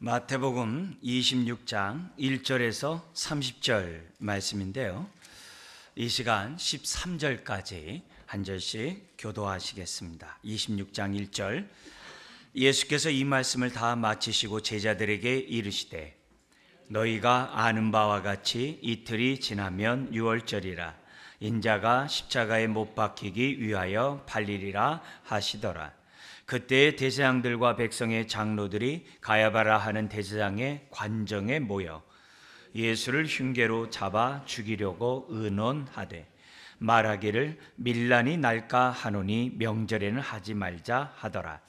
마태복음 26장 1절에서 30절 말씀인데요. 이 시간 13절까지 한 절씩 교도하시겠습니다. 26장 1절. 예수께서 이 말씀을 다 마치시고 제자들에게 이르시되 너희가 아는 바와 같이 이틀이 지나면 유월절이라 인자가 십자가에 못 박히기 위하여 팔리리라 하시더라. 그때 대제사장들과 백성의 장로들이 가야바라 하는 대제사장의 관정에 모여 예수를 흉계로 잡아 죽이려고 의논하되 말하기를 밀란이 날까 하노니 명절에는 하지 말자 하더라.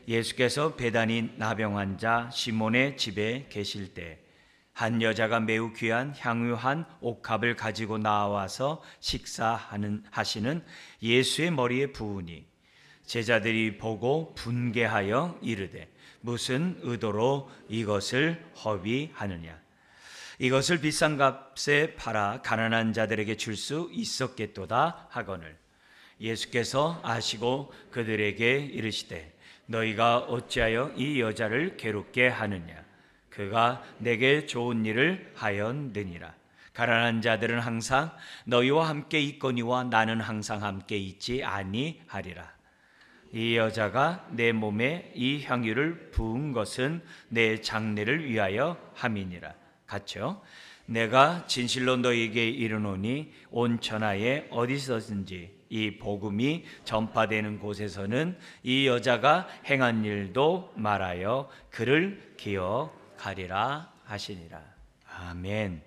예수께서 베다니 나병 환자 시몬의 집에 계실 때 한 여자가 매우 귀한 향유 한 옥합을 가지고 나와서 하시는 예수의 머리에 부으니 제자들이 보고 분개하여 이르되 무슨 의도로 이것을 허위하느냐. 이것을 비싼 값에 팔아 가난한 자들에게 줄 수 있었겠도다 하거늘 예수께서 아시고 그들에게 이르시되 너희가 어찌하여 이 여자를 괴롭게 하느냐. 그가 내게 좋은 일을 하였느니라. 가난한 자들은 항상 너희와 함께 있거니와 나는 항상 함께 있지 아니하리라. 이 여자가 내 몸에 이 향유를 부은 것은 내 장례를 위하여 함이니라. 같죠? 내가 진실로 너희에게 이르노니 온 천하에 어디서든지 이 복음이 전파되는 곳에서는 이 여자가 행한 일도 말하여 그를 기억하리라 하시니라. 아멘.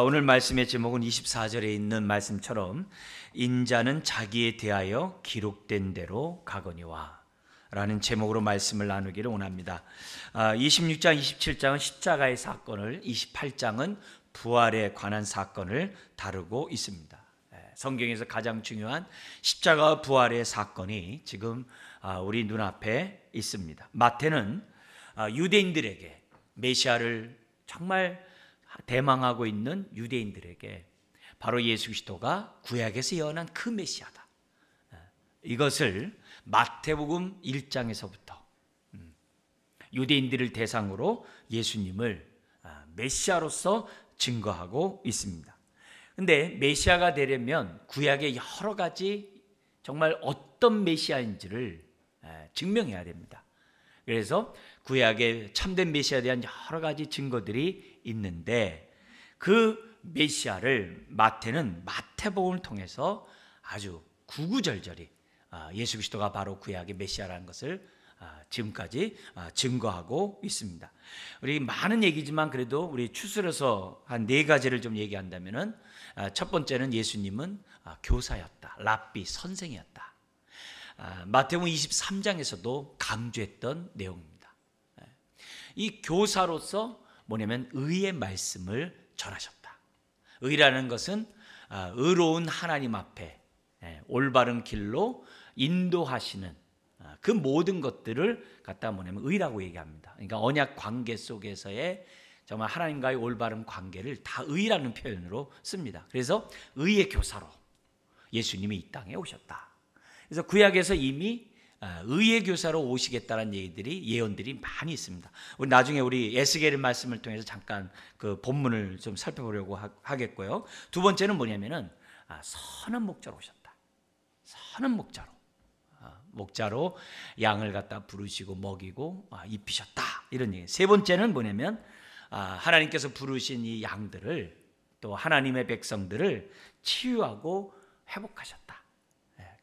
오늘 말씀의 제목은 24절에 있는 말씀처럼 인자는 자기에 대하여 기록된 대로 가거니와 라는 제목으로 말씀을 나누기를 원합니다. 26장, 27장은 십자가의 사건을, 28장은 부활에 관한 사건을 다루고 있습니다. 성경에서 가장 중요한 십자가와 부활의 사건이 지금 우리 눈앞에 있습니다. 마태는 유대인들에게 메시아를 정말 대망하고 있는 유대인들에게 바로 예수 그리스도가 구약에서 예언한 그 메시아다, 이것을 마태복음 1장에서부터 유대인들을 대상으로 예수님을 메시아로서 증거하고 있습니다. 그런데 메시아가 되려면 구약의 여러 가지 정말 어떤 메시아인지를 증명해야 됩니다. 그래서 구약의 참된 메시아에 대한 여러 가지 증거들이 있는데 그 메시아를 마태는 마태복음을 통해서 아주 구구절절히 예수 그리스도가 바로 구약의 메시아라는 것을 지금까지 증거하고 있습니다. 우리 많은 얘기지만 그래도 우리 추스려서 한 네 가지를 좀 얘기한다면은 첫 번째는 예수님은 교사였다, 랍비, 선생이었다. 마태복음 23장에서도 강조했던 내용입니다. 이 교사로서 뭐냐면 의의 말씀을 전하셨다. 의라는 것은 의로운 하나님 앞에 올바른 길로 인도하시는 그 모든 것들을 갖다 뭐냐면 의라고 얘기합니다. 그러니까 언약 관계 속에서의 정말 하나님과의 올바른 관계를 다 의라는 표현으로 씁니다. 그래서 의의 교사로 예수님이 이 땅에 오셨다. 그래서 구약에서 이미 의의 교사로 오시겠다는 얘기들이, 예언들이 많이 있습니다. 우리 나중에 우리 에스겔의 말씀을 통해서 잠깐 그 본문을 좀 살펴보려고 하겠고요. 두 번째는 뭐냐면은 선한 목자로 오셨다. 선한 목자로 양을 갖다 부르시고 먹이고 입히셨다, 이런 얘기. 세 번째는 뭐냐면 하나님께서 부르신 이 양들을, 또 하나님의 백성들을 치유하고 회복하셨다.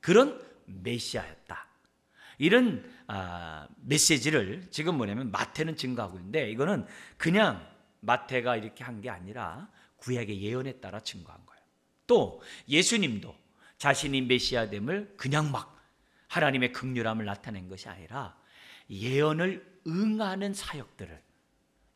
그런 메시아였다. 이런 메시지를 지금 뭐냐면 마태는 증거하고 있는데, 이거는 그냥 마태가 이렇게 한 게 아니라 구약의 예언에 따라 증거한 거예요. 또 예수님도 자신이 메시아됨을 그냥 막 하나님의 긍휼함을 나타낸 것이 아니라 예언을 응하는 사역들을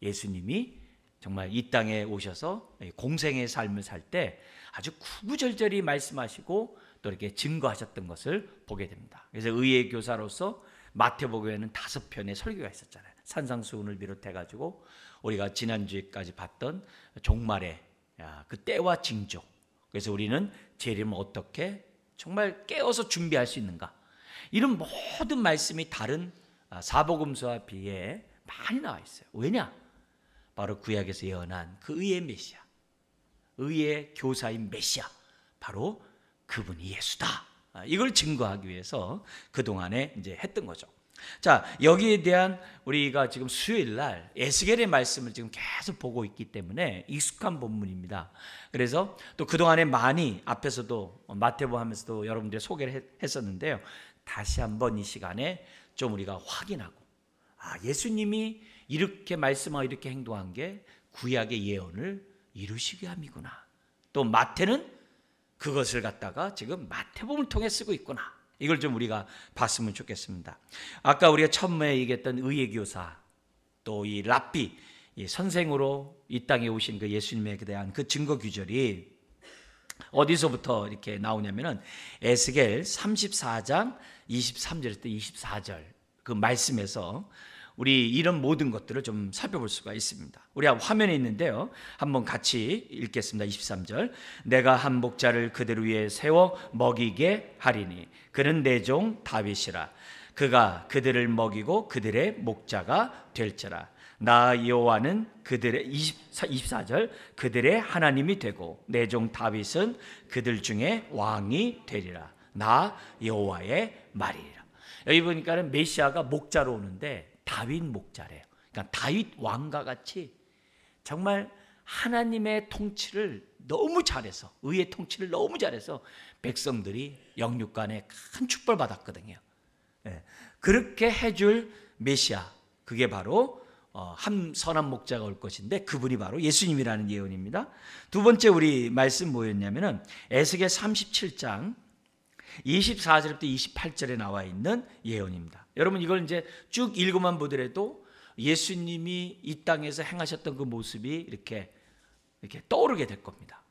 예수님이 정말 이 땅에 오셔서 공생의 삶을 살 때 아주 구구절절히 말씀하시고 또 이렇게 증거하셨던 것을 보게 됩니다. 그래서 의의 교사로서 마태복음에는 5편의 설교가 있었잖아요. 산상수훈을 비롯해가지고 우리가 지난주에까지 봤던 종말의 그 때와 징조. 그래서 우리는 재림을 어떻게 정말 깨어서 준비할 수 있는가, 이런 모든 말씀이 다른 사복음서와 비해 많이 나와 있어요. 왜냐? 바로 구약에서 예언한 그 의의 메시아, 의의 교사인 메시아, 바로 그분이 예수다. 이걸 증거하기 위해서 그동안에 이제 했던 거죠. 자, 여기에 대한 우리가 지금 수요일 날 에스겔의 말씀을 지금 계속 보고 있기 때문에 익숙한 본문입니다. 그래서 또 그동안에 많이 앞에서도 마태복음 하면서도 여러분들이 소개를 했었는데요. 다시 한번 이 시간에 좀 우리가 확인하고, 예수님이 이렇게 말씀하고 이렇게 행동한 게 구약의 예언을 이루시게 함이구나. 또 마태는 그것을 갖다가 지금 마태복음을 통해 쓰고 있구나. 이걸 좀 우리가 봤으면 좋겠습니다. 아까 우리가 처음에 얘기했던 의의 교사, 또 이 랍비, 이 선생으로 이 땅에 오신 그 예수님에 대한 그 증거 규절이 어디서부터 이렇게 나오냐면은 에스겔 34장 23절에서 24절 그 말씀에서 우리 이런 모든 것들을 좀 살펴볼 수가 있습니다. 우리 화면에 있는데요, 한번 같이 읽겠습니다. 23절. 내가 한 목자를 그들 위에 세워 먹이게 하리니 그는 내 종 다윗이라. 그가 그들을 먹이고 그들의 목자가 될지라. 나 여호와는 그들의 24절 그들의 하나님이 되고 내 종 다윗은 그들 중에 왕이 되리라. 나 여호와의 말이라. 여기 보니까는 메시아가 목자로 오는데 다윗 목자래요. 그러니까 다윗 왕과 같이 정말 하나님의 통치를 너무 잘해서, 의의 통치를 너무 잘해서 백성들이 영육간에 큰 축복을 받았거든요. 그렇게 해줄 메시아, 그게 바로 한 선한 목자가 올 것인데 그분이 바로 예수님이라는 예언입니다. 두 번째 우리 말씀 뭐였냐면은 에스겔 37장 24절부터 28절에 나와 있는 예언입니다. 여러분 이걸 이제 쭉 읽어만 보더라도 예수님이 이 땅에서 행하셨던 그 모습이 이렇게 떠오르게 될 겁니다.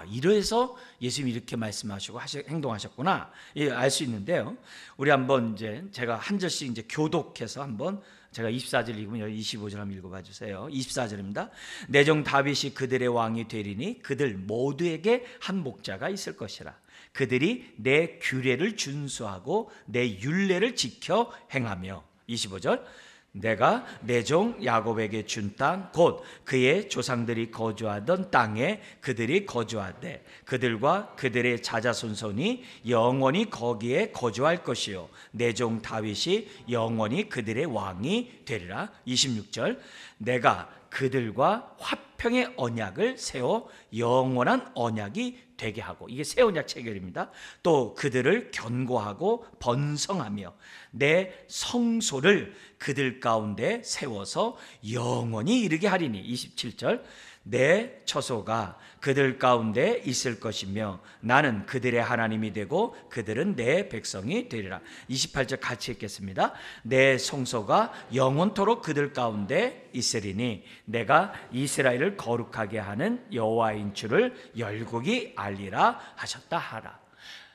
이래서 예수님이 이렇게 말씀하시고 행동하셨구나. 알 수 있는데요. 우리 한번 이제 제가 한 절씩 이제 교독해서 한번 제가 24절 읽으면 여기 25절 한번 읽어봐 주세요. 24절입니다. 내 종 다윗이 그들의 왕이 되리니 그들 모두에게 한 목자가 있을 것이라. 그들이 내 규례를 준수하고 내 율례를 지켜 행하며. 25절. 내가 내 종 야곱에게 준 땅 곧 그의 조상들이 거주하던 땅에 그들이 거주하되 그들과 그들의 자자손손이 영원히 거기에 거주할 것이요 내 종 다윗이 영원히 그들의 왕이 되리라. 26절. 내가 그들과 화평의 언약을 세워 영원한 언약이 되게 하고, 이게 새 언약 체결입니다. 또 그들을 견고하고 번성하며 내 성소를 그들 가운데 세워서 영원히 이르게 하리니. 27절. 내 처소가 그들 가운데 있을 것이며 나는 그들의 하나님이 되고 그들은 내 백성이 되리라. 28절 같이 읽겠습니다. 내 성소가 영원토록 그들 가운데 있으리니 내가 이스라엘을 거룩하게 하는 여호와인 줄을 열국이 알리라 하셨다 하라.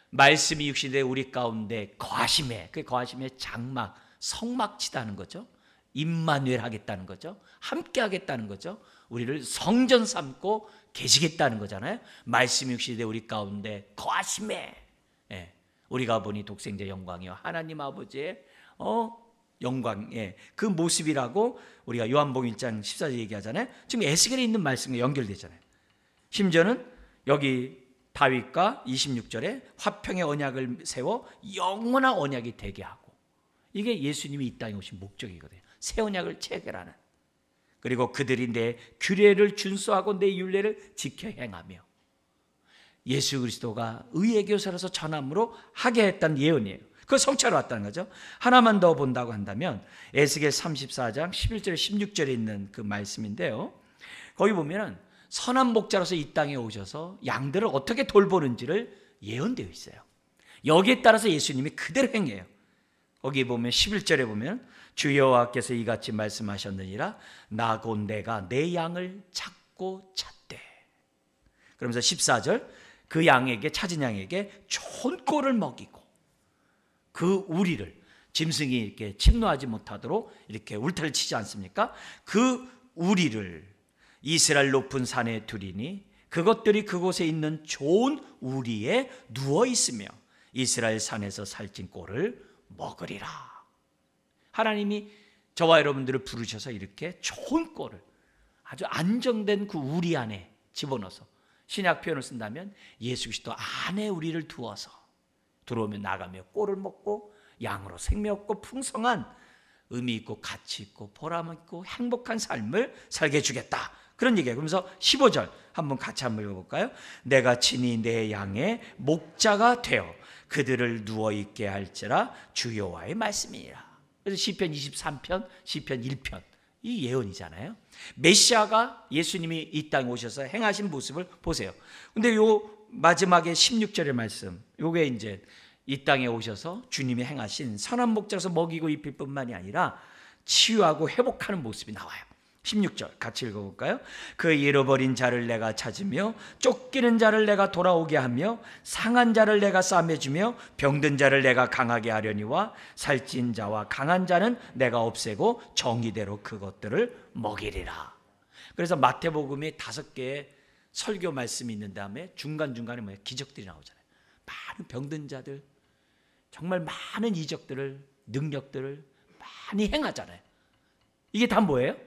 말씀이 육신된 우리 가운데 거하심에, 그 거하심에 장막, 성막 치다는 거죠. 임마누엘 하겠다는 거죠. 함께 하겠다는 거죠. 우리를 성전 삼고 계시겠다는 거잖아요. 말씀이 육신된 우리 가운데 거하심에, 우리가 보니 독생자 영광이요 하나님 아버지의 영광의 그 모습이라고 우리가 요한복음 1장 14절 얘기하잖아요. 지금 에스겔에 있는 말씀과 연결되잖아요. 심지어는 여기 다윗과 26절에 화평의 언약을 세워 영원한 언약이 되게 하고, 이게 예수님이 이 땅에 오신 목적이거든요. 새 언약을 체결하는. 그리고 그들이 내 규례를 준수하고 내 율례를 지켜 행하며. 예수 그리스도가 의의 교사로서 전함으로 하게 했다는 예언이에요. 그 성취하러 왔다는 거죠. 하나만 더 본다고 한다면 에스겔 34장 11절 16절에 있는 그 말씀인데요. 거기 보면은 선한 목자로서 이 땅에 오셔서 양들을 어떻게 돌보는지를 예언되어 있어요. 여기에 따라서 예수님이 그대로 행해요. 거기 보면 11절에 보면 주 여호와께서 이같이 말씀하셨느니라. 나 곧 내가 내 양을 찾고 찾되. 그러면서 14절 그 양에게, 찾은 양에게 좋은 꼴을 먹이고 그 우리를, 짐승이 이렇게 침노하지 못하도록 이렇게 울타리를 치지 않습니까? 그 우리를 이스라엘 높은 산에 두리니 그것들이 그곳에 있는 좋은 우리에 누워 있으며 이스라엘 산에서 살찐 꼴을 먹으리라. 하나님이 저와 여러분들을 부르셔서 이렇게 좋은 꼴을 아주 안정된 그 우리 안에 집어넣어서 신약 표현을 쓴다면 예수 그리스도 안에 우리를 두어서 들어오면 나가며 꼴을 먹고 양으로 생명 없고 풍성한 의미 있고 가치 있고 보람 있고 행복한 삶을 살게 해주겠다. 그런 얘기예요. 그러면서 15절 한번 같이 한번 읽어볼까요? 내가 친히 내 양의 목자가 되어 그들을 누워있게 할지라 주 여호와의 말씀이니라. 그래서 시편 23편, 시편 1편 이 예언이잖아요. 메시아가 예수님이 이 땅에 오셔서 행하신 모습을 보세요. 근데 요 마지막에 16절의 말씀, 요게 이제 이 땅에 오셔서 주님이 행하신 선한 목자로서 먹이고 입힐 뿐만이 아니라 치유하고 회복하는 모습이 나와요. 16절 같이 읽어볼까요? 그 잃어버린 자를 내가 찾으며 쫓기는 자를 내가 돌아오게 하며 상한 자를 내가 싸매주며 병든 자를 내가 강하게 하려니와 살찐 자와 강한 자는 내가 없애고 정의대로 그것들을 먹이리라. 그래서 마태복음이 5개의 설교 말씀이 있는 다음에 중간중간에 뭐예요? 기적들이 나오잖아요. 많은 병든 자들, 정말 많은 이적들을, 능력들을 많이 행하잖아요. 이게 다 뭐예요?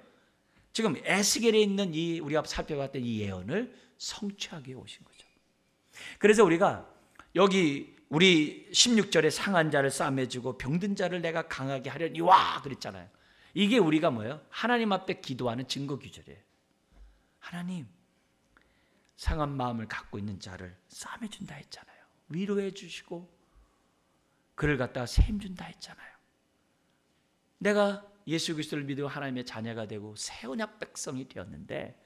지금 에스겔에 있는 이 우리가 살펴봤던 이 예언을 성취하기 위해 오신 거죠. 그래서 우리가 여기 우리 16절에 상한 자를 싸매주고 병든 자를 내가 강하게 하려니 와 그랬잖아요. 이게 우리가 뭐예요? 하나님 앞에 기도하는 증거 규절이에요. 하나님, 상한 마음을 갖고 있는 자를 싸매준다 했잖아요. 위로해 주시고 그를 갖다가 셈 준다 했잖아요. 내가 예수 그리스도를 믿어 하나님의 자녀가 되고 새 언약 백성이 되었는데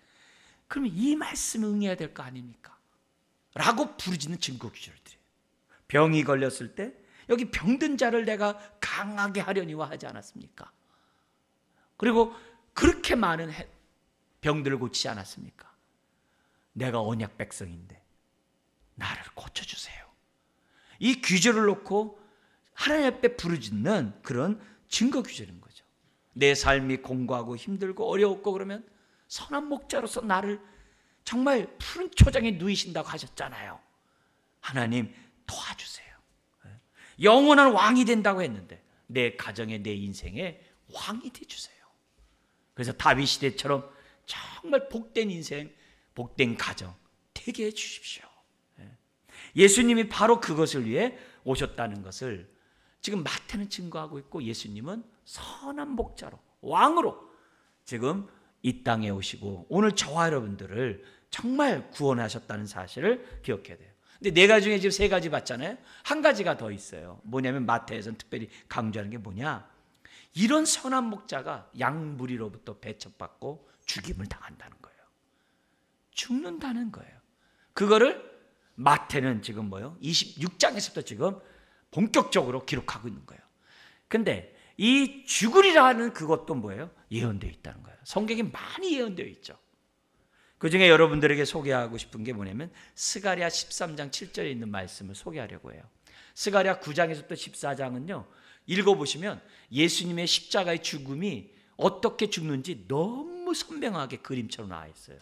그러면 이 말씀을 응해야 될 거 아닙니까? 라고 부르짖는 증거 규절들이에요. 병이 걸렸을 때 여기 병든 자를 내가 강하게 하려니와 하지 않았습니까? 그리고 그렇게 많은 병들을 고치지 않았습니까? 내가 언약 백성인데 나를 고쳐주세요. 이 규절을 놓고 하나님 앞에 부르짖는 그런 증거 규절인 거죠. 내 삶이 공고하고 힘들고 어려웠고 그러면 선한 목자로서 나를 정말 푸른 초장에 누이신다고 하셨잖아요. 하나님 도와주세요. 영원한 왕이 된다고 했는데 내 가정에 내 인생에 왕이 되주세요. 그래서 다윗 시대처럼 정말 복된 인생, 복된 가정 되게 해주십시오. 예수님이 바로 그것을 위해 오셨다는 것을 지금 마태는 증거하고 있고 예수님은 선한 목자로 왕으로 지금 이 땅에 오시고 오늘 저와 여러분들을 정말 구원하셨다는 사실을 기억해야 돼요. 근데 4가지 중에 지금 3가지 봤잖아요. 한 가지가 더 있어요. 뭐냐면 마태에서는 특별히 강조하는 게 뭐냐, 이런 선한 목자가 양 무리로부터 배척받고 죽임을 당한다는 거예요. 죽는다는 거예요. 그거를 마태는 지금 뭐예요? 26장에서부터 지금 본격적으로 기록하고 있는 거예요. 근데 이 죽으리라는 그것도 뭐예요? 예언되어 있다는 거예요. 성경에 많이 예언되어 있죠. 그중에 여러분들에게 소개하고 싶은 게 뭐냐면 스가랴 13장 7절에 있는 말씀을 소개하려고 해요. 스가랴 9장에서부터 14장은요 읽어보시면 예수님의 십자가의 죽음이 어떻게 죽는지 너무 선명하게 그림처럼 나와 있어요.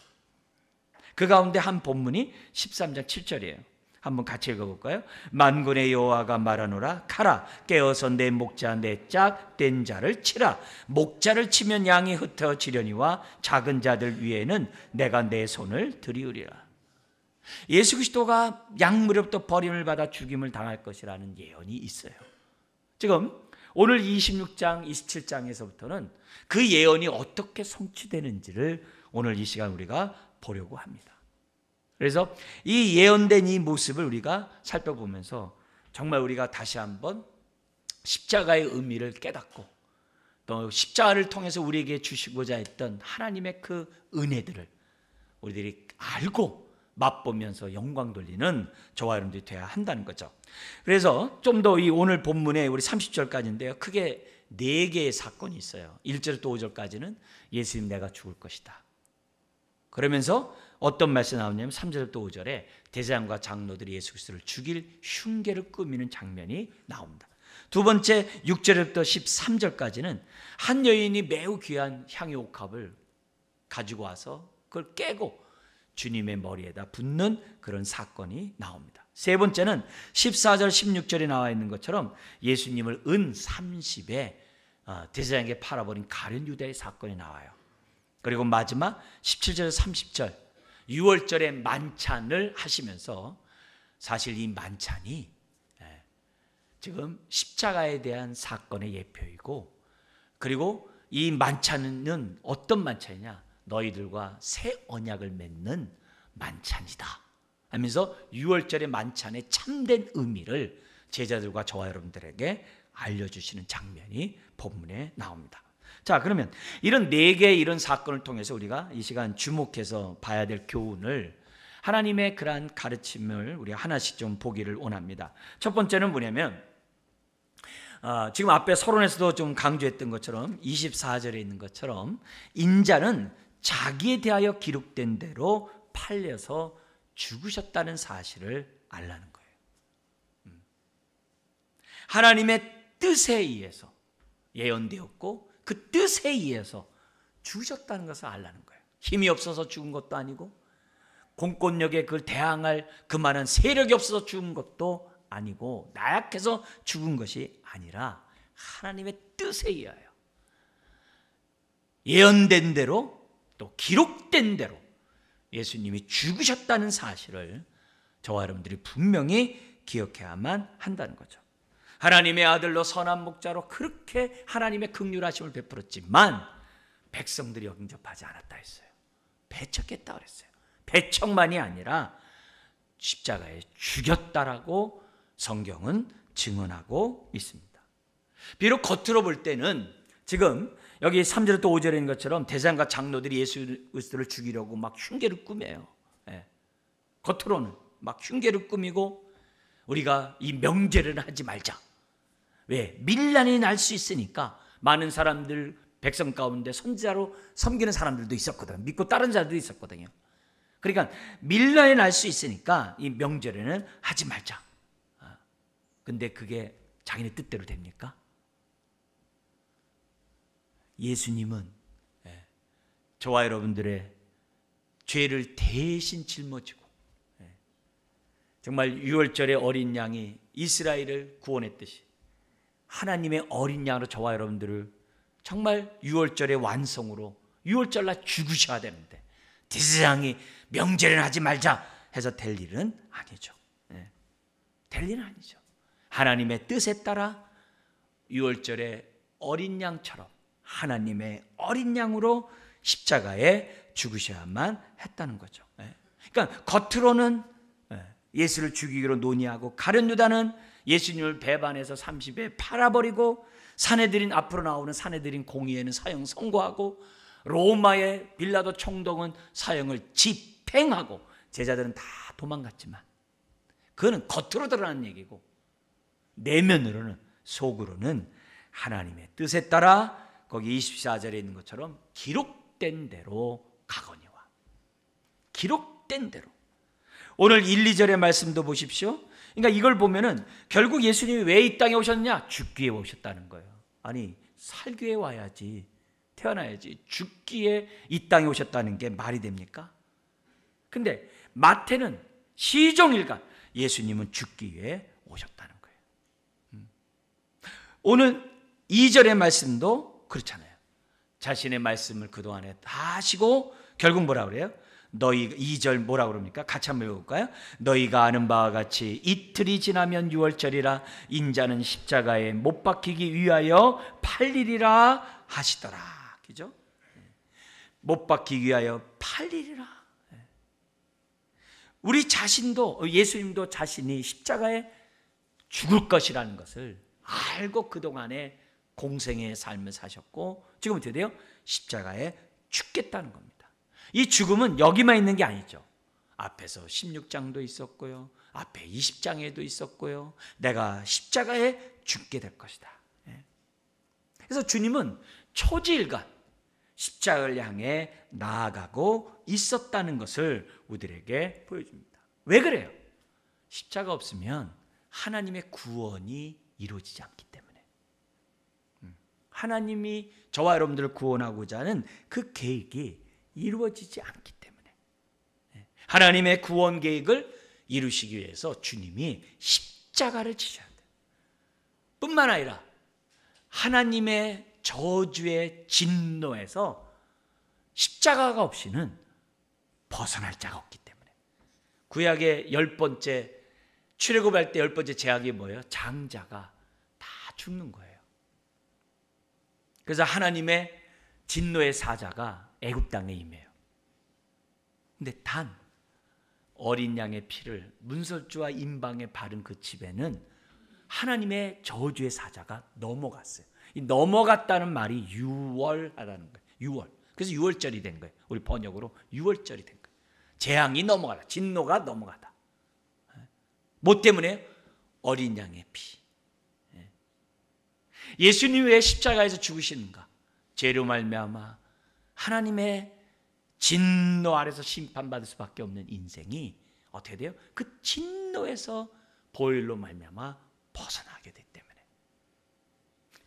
그 가운데 한 본문이 13장 7절이에요. 한번 같이 읽어볼까요? 만군의 여호와가 말하노라. 가라, 깨어서 내 목자 내 짝 된 자를 치라. 목자를 치면 양이 흩어지려니와 작은 자들 위에는 내가 내 손을 들이우리라. 예수 그리스도가 양무리로부터 버림을 받아 죽임을 당할 것이라는 예언이 있어요. 지금 오늘 26장 27장에서부터는 그 예언이 어떻게 성취되는지를 오늘 이 시간 우리가 보려고 합니다. 그래서 이 예언된 이 모습을 우리가 살펴보면서 정말 우리가 다시 한번 십자가의 의미를 깨닫고 또 십자가를 통해서 우리에게 주시고자 했던 하나님의 그 은혜들을 우리들이 알고 맛보면서 영광 돌리는 저와 여러분들이 되어야 한다는 거죠. 그래서 좀 더 이 오늘 본문에 우리 30절까지인데요. 크게 4개의 사건이 있어요. 1절부터 5절까지는 예수님 내가 죽을 것이다. 그러면서 어떤 말씀이 나오냐면 3절부터 5절에 대제사장과 장로들이 예수 그리스도를 죽일 흉계를 꾸미는 장면이 나옵니다. 두 번째 6절부터 13절까지는 한 여인이 매우 귀한 향유 옥합을 가지고 와서 그걸 깨고 주님의 머리에다 붓는 그런 사건이 나옵니다. 세 번째는 14절 16절에 나와 있는 것처럼 예수님을 은 30에 대제사장에게 팔아버린 가룟 유다의 사건이 나와요. 그리고 마지막 17절 30절 유월절에 만찬을 하시면서 사실 이 만찬이 지금 십자가에 대한 사건의 예표이고, 그리고 이 만찬은 어떤 만찬이냐, 너희들과 새 언약을 맺는 만찬이다 하면서 유월절의 만찬의 참된 의미를 제자들과 저와 여러분들에게 알려주시는 장면이 본문에 나옵니다. 자, 그러면 이런 네 개의 이런 사건을 통해서 우리가 이 시간 주목해서 봐야 될 교훈을, 하나님의 그러한 가르침을 우리가 하나씩 좀 보기를 원합니다. 첫 번째는 뭐냐면 지금 앞에 서론에서도 좀 강조했던 것처럼 24절에 있는 것처럼 인자는 자기에 대하여 기록된 대로 팔려서 죽으셨다는 사실을 알라는 거예요. 하나님의 뜻에 의해서 예언되었고 그 뜻에 의해서 죽으셨다는 것을 알라는 거예요. 힘이 없어서 죽은 것도 아니고 공권력에 그걸 대항할 그만한 세력이 없어서 죽은 것도 아니고 나약해서 죽은 것이 아니라 하나님의 뜻에 의하여 예언된 대로 또 기록된 대로 예수님이 죽으셨다는 사실을 저와 여러분들이 분명히 기억해야만 한다는 거죠. 하나님의 아들로 선한 목자로 그렇게 하나님의 긍휼하심을 베풀었지만 백성들이 영접하지 않았다 했어요. 배척했다 그랬어요. 배척만이 아니라 십자가에 죽였다라고 성경은 증언하고 있습니다. 비록 겉으로 볼 때는 지금 여기 3절부터 5절에 있는 것처럼 대장과 장로들이 예수 그리스도를 죽이려고 막 흉계를 꾸며요. 겉으로는 막 흉계를 꾸미고 우리가 이 명제를 하지 말자. 왜? 밀란이 날 수 있으니까. 많은 사람들 백성 가운데 선지자로 섬기는 사람들도 있었거든요. 믿고 따른 자들도 있었거든요. 그러니까 밀란이 날 수 있으니까 이 명제는 하지 말자. 근데 그게 자기네 뜻대로 됩니까? 예수님은 저와 여러분들의 죄를 대신 짊어지고 정말 유월절의 어린 양이 이스라엘을 구원했듯이 하나님의 어린 양으로 저와 여러분들을 정말 유월절의 완성으로 유월절날 죽으셔야 되는데 대제사장이 명제를 하지 말자 해서 될 일은 아니죠. 될 일은 아니죠. 하나님의 뜻에 따라 유월절의 어린 양처럼 하나님의 어린 양으로 십자가에 죽으셔야만 했다는 거죠. 그러니까 겉으로는 예수를 죽이기로 논의하고 가룟 유다는 예수님을 배반해서 30에 팔아버리고 사내들인 앞으로 나오는 사내들인 공의회는 사형 선고하고 로마의 빌라도 총독은 사형을 집행하고 제자들은 다 도망갔지만 그거는 겉으로 드러난 얘기고 내면으로는 속으로는 하나님의 뜻에 따라 거기 24절에 있는 것처럼 기록된 대로 가거니와 기록된 대로. 오늘 1, 2절의 말씀도 보십시오. 그러니까 이걸 보면은 결국 예수님이 왜 이 땅에 오셨냐? 죽기 위해 오셨다는 거예요. 아니 살기 위해 와야지, 태어나야지. 죽기에 이 땅에 오셨다는 게 말이 됩니까? 근데 마태는 시종일관 예수님은 죽기 위해 오셨다는 거예요. 오늘 2절의 말씀도 그렇잖아요. 자신의 말씀을 그동안에 다 하시고 결국 뭐라 그래요? 너희 2절 뭐라 그럽니까? 같이 한번 읽어볼까요? 너희가 아는 바와 같이 이틀이 지나면 유월절이라 인자는 십자가에 못 박히기 위하여 팔리리라 하시더라. 그죠? 못 박히기 위하여 팔리리라. 우리 자신도 예수님도 자신이 십자가에 죽을 것이라는 것을 알고 그동안에 공생의 삶을 사셨고 지금 어떻게 돼요? 십자가에 죽겠다는 겁니다. 이 죽음은 여기만 있는 게 아니죠. 앞에서 16장도 있었고요. 앞에 20장에도 있었고요. 내가 십자가에 죽게 될 것이다. 그래서 주님은 초지일관 십자가를 향해 나아가고 있었다는 것을 우리들에게 보여줍니다. 왜 그래요? 십자가 없으면 하나님의 구원이 이루어지지 않기 때문에. 하나님이 저와 여러분들을 구원하고자 하는 그 계획이 이루어지지 않기 때문에 하나님의 구원 계획을 이루시기 위해서 주님이 십자가를 지셔야 돼요. 뿐만 아니라 하나님의 저주의 진노에서 십자가가 없이는 벗어날 자가 없기 때문에. 구약의 10번째 출애굽할 때 10번째 제약이 뭐예요? 장자가 다 죽는 거예요. 그래서 하나님의 진노의 사자가 애굽 땅에 임해요. 근데 단 어린 양의 피를 문설주와 임방에 바른 그 집에는 하나님의 저주의 사자가 넘어갔어요. 이 넘어갔다는 말이 유월하다는 거예요. 유월. 그래서 유월절이 된 거예요. 우리 번역으로 유월절이 된 거예요. 재앙이 넘어가다. 진노가 넘어가다. 뭐 때문에? 어린 양의 피. 예수님이 왜 십자가에서 죽으시는가? 죄로 말미암아 하나님의 진노 아래서 심판받을 수밖에 없는 인생이 어떻게 돼요? 그 진노에서 보혈로 말미암아 벗어나게 되기 때문에.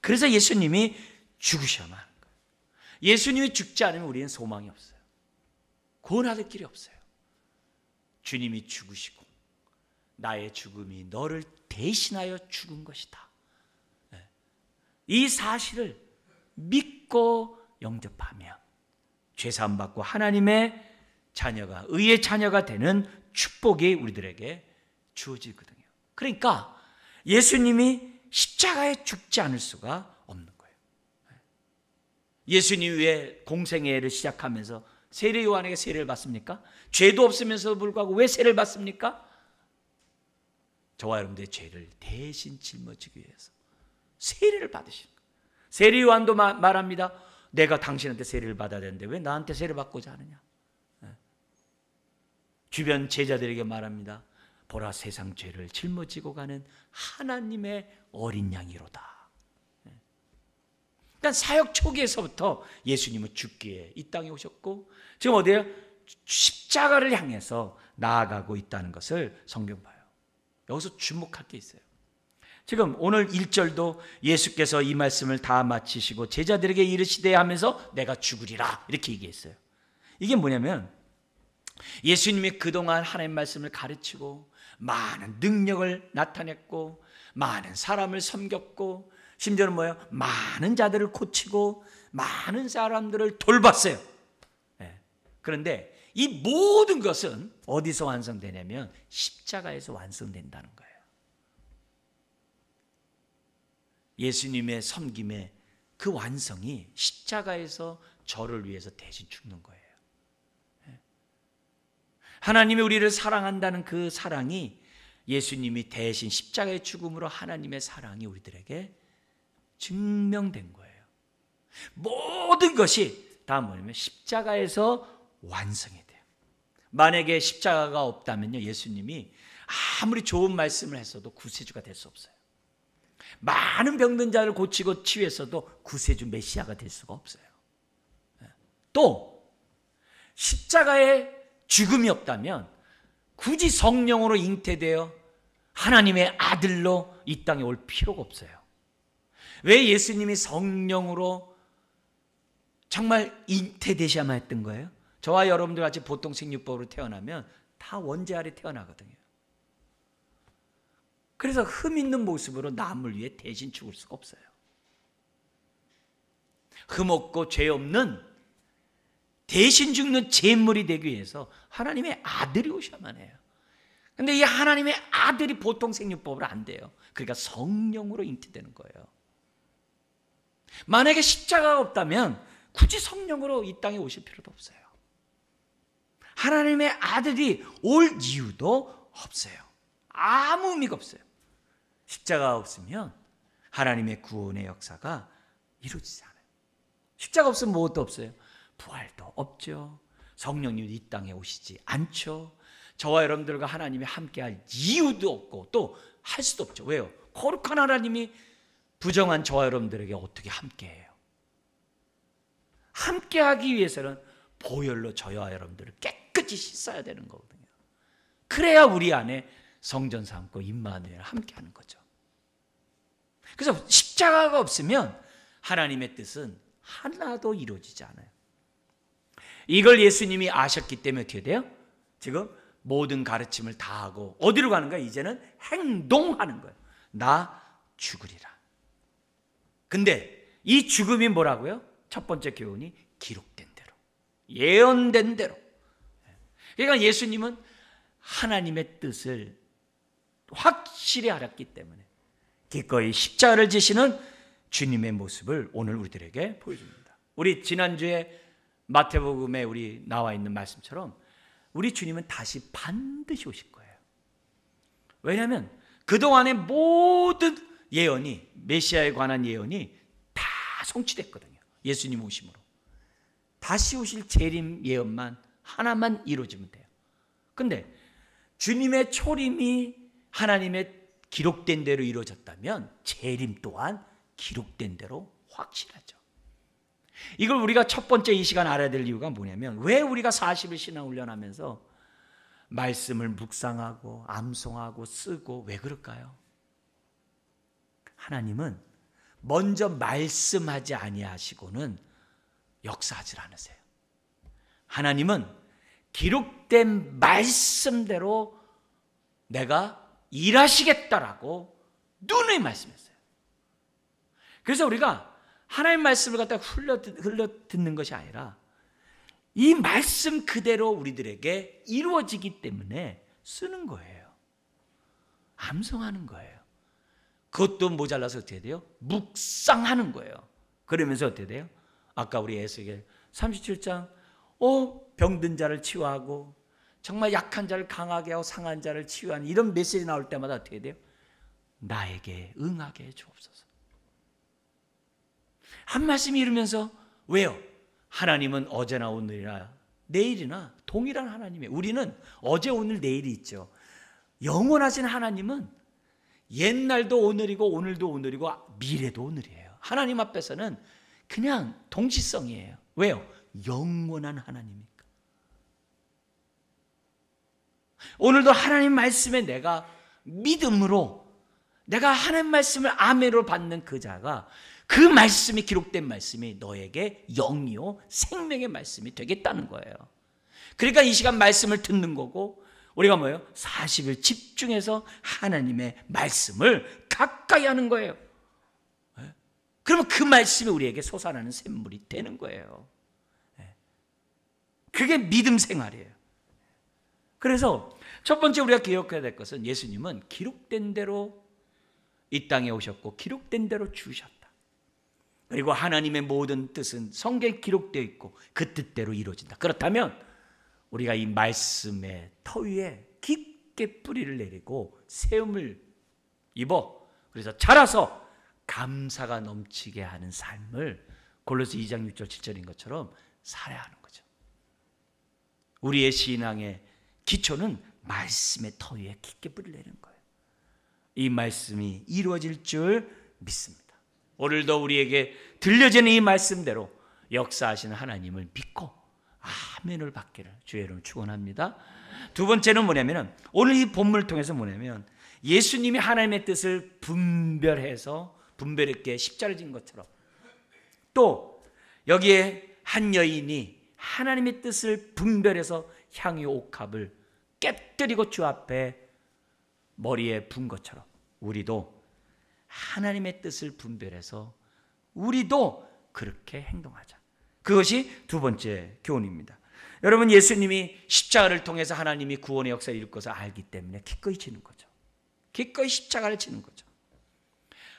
그래서 예수님이 죽으셔야만 하는 거예요. 예수님이 죽지 않으면 우리는 소망이 없어요. 구원받을 길이 없어요. 주님이 죽으시고 나의 죽음이 너를 대신하여 죽은 것이다. 이 사실을 믿고 영접하며 죄사함 받고 하나님의 자녀가, 의의 자녀가 되는 축복이 우리들에게 주어지거든요. 그러니까 예수님이 십자가에 죽지 않을 수가 없는 거예요. 예수님이 왜 공생애를 시작하면서 세례 요한에게 세례를 받습니까? 죄도 없으면서도 불구하고 왜 세례를 받습니까? 저와 여러분들의 죄를 대신 짊어지기 위해서 세례를 받으신 거예요. 세례 요한도 말합니다. 내가 당신한테 세례를 받아야 되는데 왜 나한테 세례 받고자 하느냐. 주변 제자들에게 말합니다. 보라, 세상 죄를 짊어지고 가는 하나님의 어린 양이로다. 그러니까 사역 초기에서부터 예수님은 죽기에 이 땅에 오셨고 지금 어디에요? 십자가를 향해서 나아가고 있다는 것을 성경 봐요. 여기서 주목할 게 있어요. 지금 오늘 1절도 예수께서 이 말씀을 다 마치시고 제자들에게 이르시되 하면서 내가 죽으리라 이렇게 얘기했어요. 이게 뭐냐면 예수님이 그동안 하나님 말씀을 가르치고 많은 능력을 나타냈고 많은 사람을 섬겼고 심지어는 뭐예요? 많은 자들을 고치고 많은 사람들을 돌봤어요. 그런데 이 모든 것은 어디서 완성되냐면 십자가에서 완성된다는 거예요. 예수님의 섬김의 그 완성이 십자가에서 저를 위해서 대신 죽는 거예요. 하나님이 우리를 사랑한다는 그 사랑이 예수님이 대신 십자가의 죽음으로 하나님의 사랑이 우리들에게 증명된 거예요. 모든 것이 다 뭐냐면 십자가에서 완성이 돼요. 만약에 십자가가 없다면요, 예수님이 아무리 좋은 말씀을 했어도 구세주가 될 수 없어요. 많은 병든 자를 고치고 치유했어도 구세주 메시아가 될 수가 없어요. 또 십자가의 죽음이 없다면 굳이 성령으로 잉태되어 하나님의 아들로 이 땅에 올 필요가 없어요. 왜 예수님이 성령으로 정말 잉태되셔야만 했던 거예요? 저와 여러분들 같이 보통 생육법으로 태어나면 다 원죄 아래 태어나거든요. 그래서 흠 있는 모습으로 남을 위해 대신 죽을 수가 없어요. 흠 없고 죄 없는 대신 죽는 제물이 되기 위해서 하나님의 아들이 오셔야만 해요. 그런데 이 하나님의 아들이 보통 생육법으로 안 돼요. 그러니까 성령으로 잉태되는 거예요. 만약에 십자가가 없다면 굳이 성령으로 이 땅에 오실 필요도 없어요. 하나님의 아들이 올 이유도 없어요. 아무 의미가 없어요. 십자가가 없으면 하나님의 구원의 역사가 이루어지지 않아요. 십자가 없으면 무엇도 없어요. 부활도 없죠. 성령님이 이 땅에 오시지 않죠. 저와 여러분들과 하나님이 함께할 이유도 없고 또 할 수도 없죠. 왜요? 거룩한 하나님이 부정한 저와 여러분들에게 어떻게 함께해요? 함께하기 위해서는 보혈로 저와 여러분들을 깨끗이 씻어야 되는 거거든요. 그래야 우리 안에 성전 삼고 임마누엘 함께하는 거죠. 그래서 십자가가 없으면 하나님의 뜻은 하나도 이루어지지 않아요. 이걸 예수님이 아셨기 때문에 어떻게 돼요? 지금 모든 가르침을 다 하고 어디로 가는가? 이제는 행동하는 거예요. 나 죽으리라. 근데 이 죽음이 뭐라고요? 첫 번째 교훈이 기록된 대로, 예언된 대로. 그러니까 예수님은 하나님의 뜻을 확실히 알았기 때문에 기꺼이 십자가를 지시는 주님의 모습을 오늘 우리들에게 보여줍니다. 우리 지난주에 마태복음에 우리 나와 있는 말씀처럼 우리 주님은 다시 반드시 오실 거예요. 왜냐하면 그동안의 모든 예언이, 메시아에 관한 예언이 다 성취됐거든요. 예수님 오심으로. 다시 오실 재림 예언만 하나만 이루어지면 돼요. 근데 주님의 초림이 하나님의 기록된 대로 이루어졌다면 재림 또한 기록된 대로 확실하죠. 이걸 우리가 첫 번째 이 시간 알아야 될 이유가 뭐냐면, 왜 우리가 40일 신앙 훈련하면서 말씀을 묵상하고 암송하고 쓰고 왜 그럴까요? 하나님은 먼저 말씀하지 아니하시고는 역사하지 않으세요. 하나님은 기록된 말씀대로 내가 일하시겠다라고 누누이 말씀했어요. 그래서 우리가 하나님 말씀을 갖다 흘려 듣는 것이 아니라 이 말씀 그대로 우리들에게 이루어지기 때문에 쓰는 거예요. 암송하는 거예요. 그것도 모자라서 어떻게 돼요? 묵상하는 거예요. 그러면서 어떻게 돼요? 아까 우리 에스겔 37장 병든 자를 치유하고 정말 약한 자를 강하게 하고 상한 자를 치유하는 이런 메시지 나올 때마다 어떻게 돼요? 나에게 응하게 해주옵소서. 한 말씀 이루면서 왜요? 하나님은 어제나 오늘이나 내일이나 동일한 하나님이에요. 우리는 어제 오늘 내일이 있죠. 영원하신 하나님은 옛날도 오늘이고 오늘도 오늘이고 미래도 오늘이에요. 하나님 앞에서는 그냥 동시성이에요. 왜요? 영원한 하나님이니까. 오늘도 하나님 말씀에 내가 믿음으로, 내가 하나님 말씀을 아멘으로 받는 그 자가, 그 말씀이, 기록된 말씀이 너에게 영이요 생명의 말씀이 되겠다는 거예요. 그러니까 이 시간 말씀을 듣는 거고, 우리가 뭐예요? 40일 집중해서 하나님의 말씀을 가까이 하는 거예요. 그러면 그 말씀이 우리에게 솟아나는 샘물이 되는 거예요. 그게 믿음 생활이에요. 그래서 첫 번째 우리가 기억해야 될 것은, 예수님은 기록된 대로 이 땅에 오셨고 기록된 대로 주셨다. 그리고 하나님의 모든 뜻은 성경에 기록되어 있고 그 뜻대로 이루어진다. 그렇다면 우리가 이 말씀의 터 위에 깊게 뿌리를 내리고 세움을 입어, 그래서 자라서 감사가 넘치게 하는 삶을 골로새 2장 6절 7절인 것처럼 살아야 하는 거죠. 우리의 신앙의 기초는 말씀의 터 위에 깊게 뿌리를 내리는 거예요. 이 말씀이 이루어질 줄 믿습니다. 오늘도 우리에게 들려지는 이 말씀대로 역사하시는 하나님을 믿고 아멘을 받기를 주의 이름으로 축원합니다. 두 번째는 뭐냐면, 오늘 이 본문을 통해서 뭐냐면, 예수님이 하나님의 뜻을 분별했게 십자가를 진 것처럼, 또 여기에 한 여인이 하나님의 뜻을 분별해서 향유 옥합을 깨뜨리고 주 앞에 머리에 분 것처럼, 우리도 하나님의 뜻을 분별해서 우리도 그렇게 행동하자. 그것이 두 번째 교훈입니다. 여러분, 예수님이 십자가를 통해서 하나님이 구원의 역사를 이룰 것을 알기 때문에 기꺼이 지는 거죠. 기꺼이 십자가를 지는 거죠.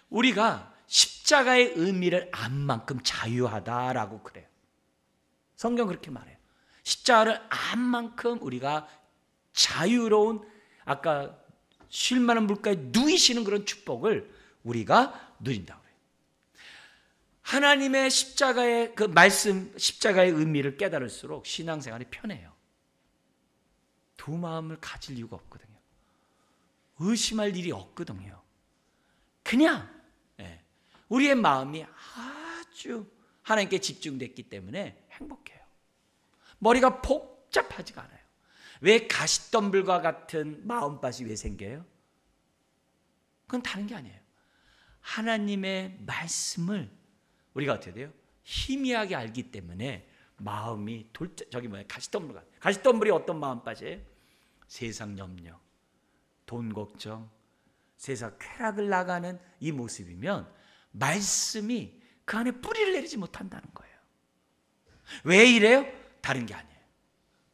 우리가 십자가의 의미를 안 만큼 자유하다라고 그래요. 성경 그렇게 말해요. 십자가를 안 만큼 우리가 자유로운, 아까 쉴 만한 물가에 누이시는 그런 축복을 우리가 누린다고 해요. 하나님의 십자가의 그 말씀, 십자가의 의미를 깨달을수록 신앙생활이 편해요. 두 마음을 가질 이유가 없거든요. 의심할 일이 없거든요. 그냥 우리의 마음이 아주 하나님께 집중됐기 때문에 행복해요. 머리가 복잡하지가 않아요. 왜 가시덤불과 같은 마음밭이 왜 생겨요? 그건 다른 게 아니에요. 하나님의 말씀을 우리가 어떻게 돼요? 희미하게 알기 때문에 마음이 가시덤불 같아요. 가시덤불이 어떤 마음밭이에요? 세상 염려, 돈 걱정, 세상 쾌락을 나가는 이 모습이면, 말씀이 그 안에 뿌리를 내리지 못한다는 거예요. 왜 이래요? 다른 게 아니에요.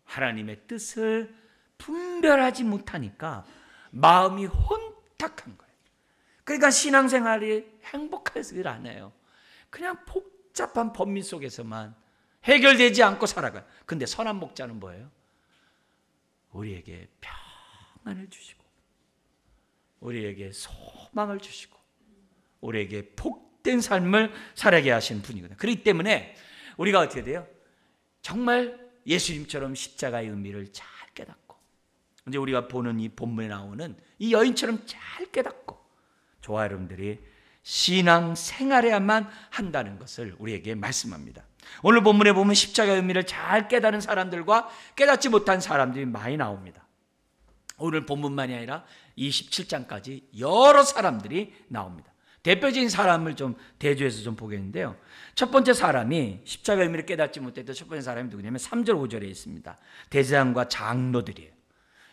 하나님의 뜻을 분별하지 못하니까 마음이 혼탁한 거예요. 그러니까 신앙생활이 행복하지를 않아요. 그냥 복잡한 범위 속에서만 해결되지 않고 살아가요. 근데 선한 목자는 뭐예요? 우리에게 평안을 주시고, 우리에게 소망을 주시고, 우리에게 복된 삶을 살아가게 하시는 분이거든요. 그렇기 때문에 우리가 어떻게 돼요? 정말 예수님처럼 십자가의 의미를 잘 깨닫고, 이제 우리가 보는 이 본문에 나오는 이 여인처럼 잘 깨닫고, 저와 여러분들이 신앙 생활해야만 한다는 것을 우리에게 말씀합니다. 오늘 본문에 보면 십자가의 의미를 잘 깨닫는 사람들과 깨닫지 못한 사람들이 많이 나옵니다. 오늘 본문만이 아니라 27장까지 여러 사람들이 나옵니다. 대표적인 사람을 좀 대조해서 좀 보겠는데요. 첫 번째 사람이 십자가의 의미를 깨닫지 못했던 첫 번째 사람이 누구냐면 3절 5절에 있습니다. 대제사장과 장로들이에요.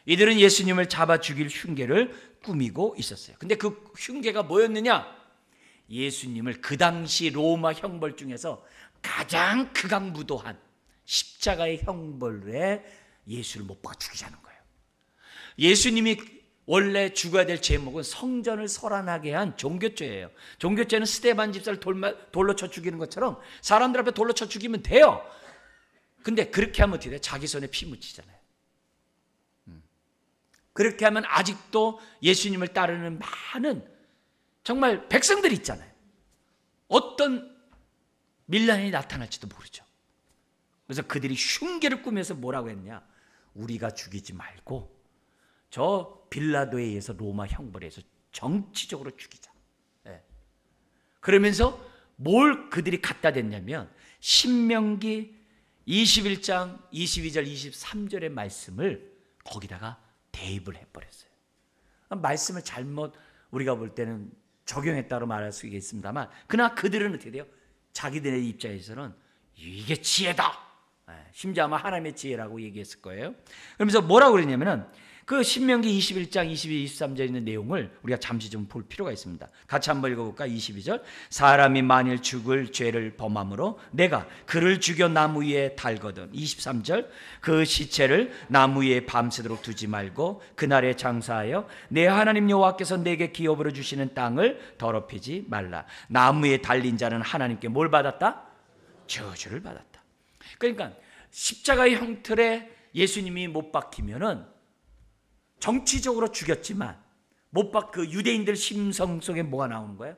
이들은 예수님을 잡아 죽일 흉계를 꾸미고 있었어요. 근데 그 흉계가 뭐였느냐? 예수님을 그 당시 로마 형벌 중에서 가장 극악무도한 십자가의 형벌에 예수를 못 박아 죽이자는 거예요. 예수님이 원래 죽어야 될 제목은 성전을 설안하게 한 종교죄예요. 종교죄는 스데반 집사를 돌로 쳐 죽이는 것처럼 사람들 앞에 돌로 쳐 죽이면 돼요. 근데 그렇게 하면 어떻게 돼요? 자기 손에 피 묻히잖아요. 그렇게 하면 아직도 예수님을 따르는 많은 정말 백성들이 있잖아요. 어떤 밀란이 나타날지도 모르죠. 그래서 그들이 흉계를 꾸며서 뭐라고 했냐? 우리가 죽이지 말고 저 빌라도에 의해서 로마 형벌에 의해서 정치적으로 죽이자. 네. 그러면서 뭘 그들이 갖다 댔냐면 신명기 21장 22절 23절의 말씀을 거기다가 대입을 해버렸어요. 말씀을 잘못 우리가 볼 때는 적용했다고 말할 수 있겠습니다만, 그러나 그들은 어떻게 돼요? 자기들의 입장에서는 이게 지혜다. 심지어 아마 하나님의 지혜라고 얘기했을 거예요. 그러면서 뭐라고 그러냐면은 그 신명기 21장 22, 23절에 있는 내용을 우리가 잠시 좀 볼 필요가 있습니다. 같이 한번 읽어볼까? 22절. 사람이 만일 죽을 죄를 범함으로 내가 그를 죽여 나무 위에 달거든. 23절. 그 시체를 나무 위에 밤새도록 두지 말고 그날에 장사하여 내 하나님 여호와께서 내게 기업으로 주시는 땅을 더럽히지 말라. 나무 위에 달린 자는 하나님께 뭘 받았다? 저주를 받았다. 그러니까 십자가의 형틀에 예수님이 못 박히면은 정치적으로 죽였지만 그 유대인들 심성 속에 뭐가 나오는 거예요?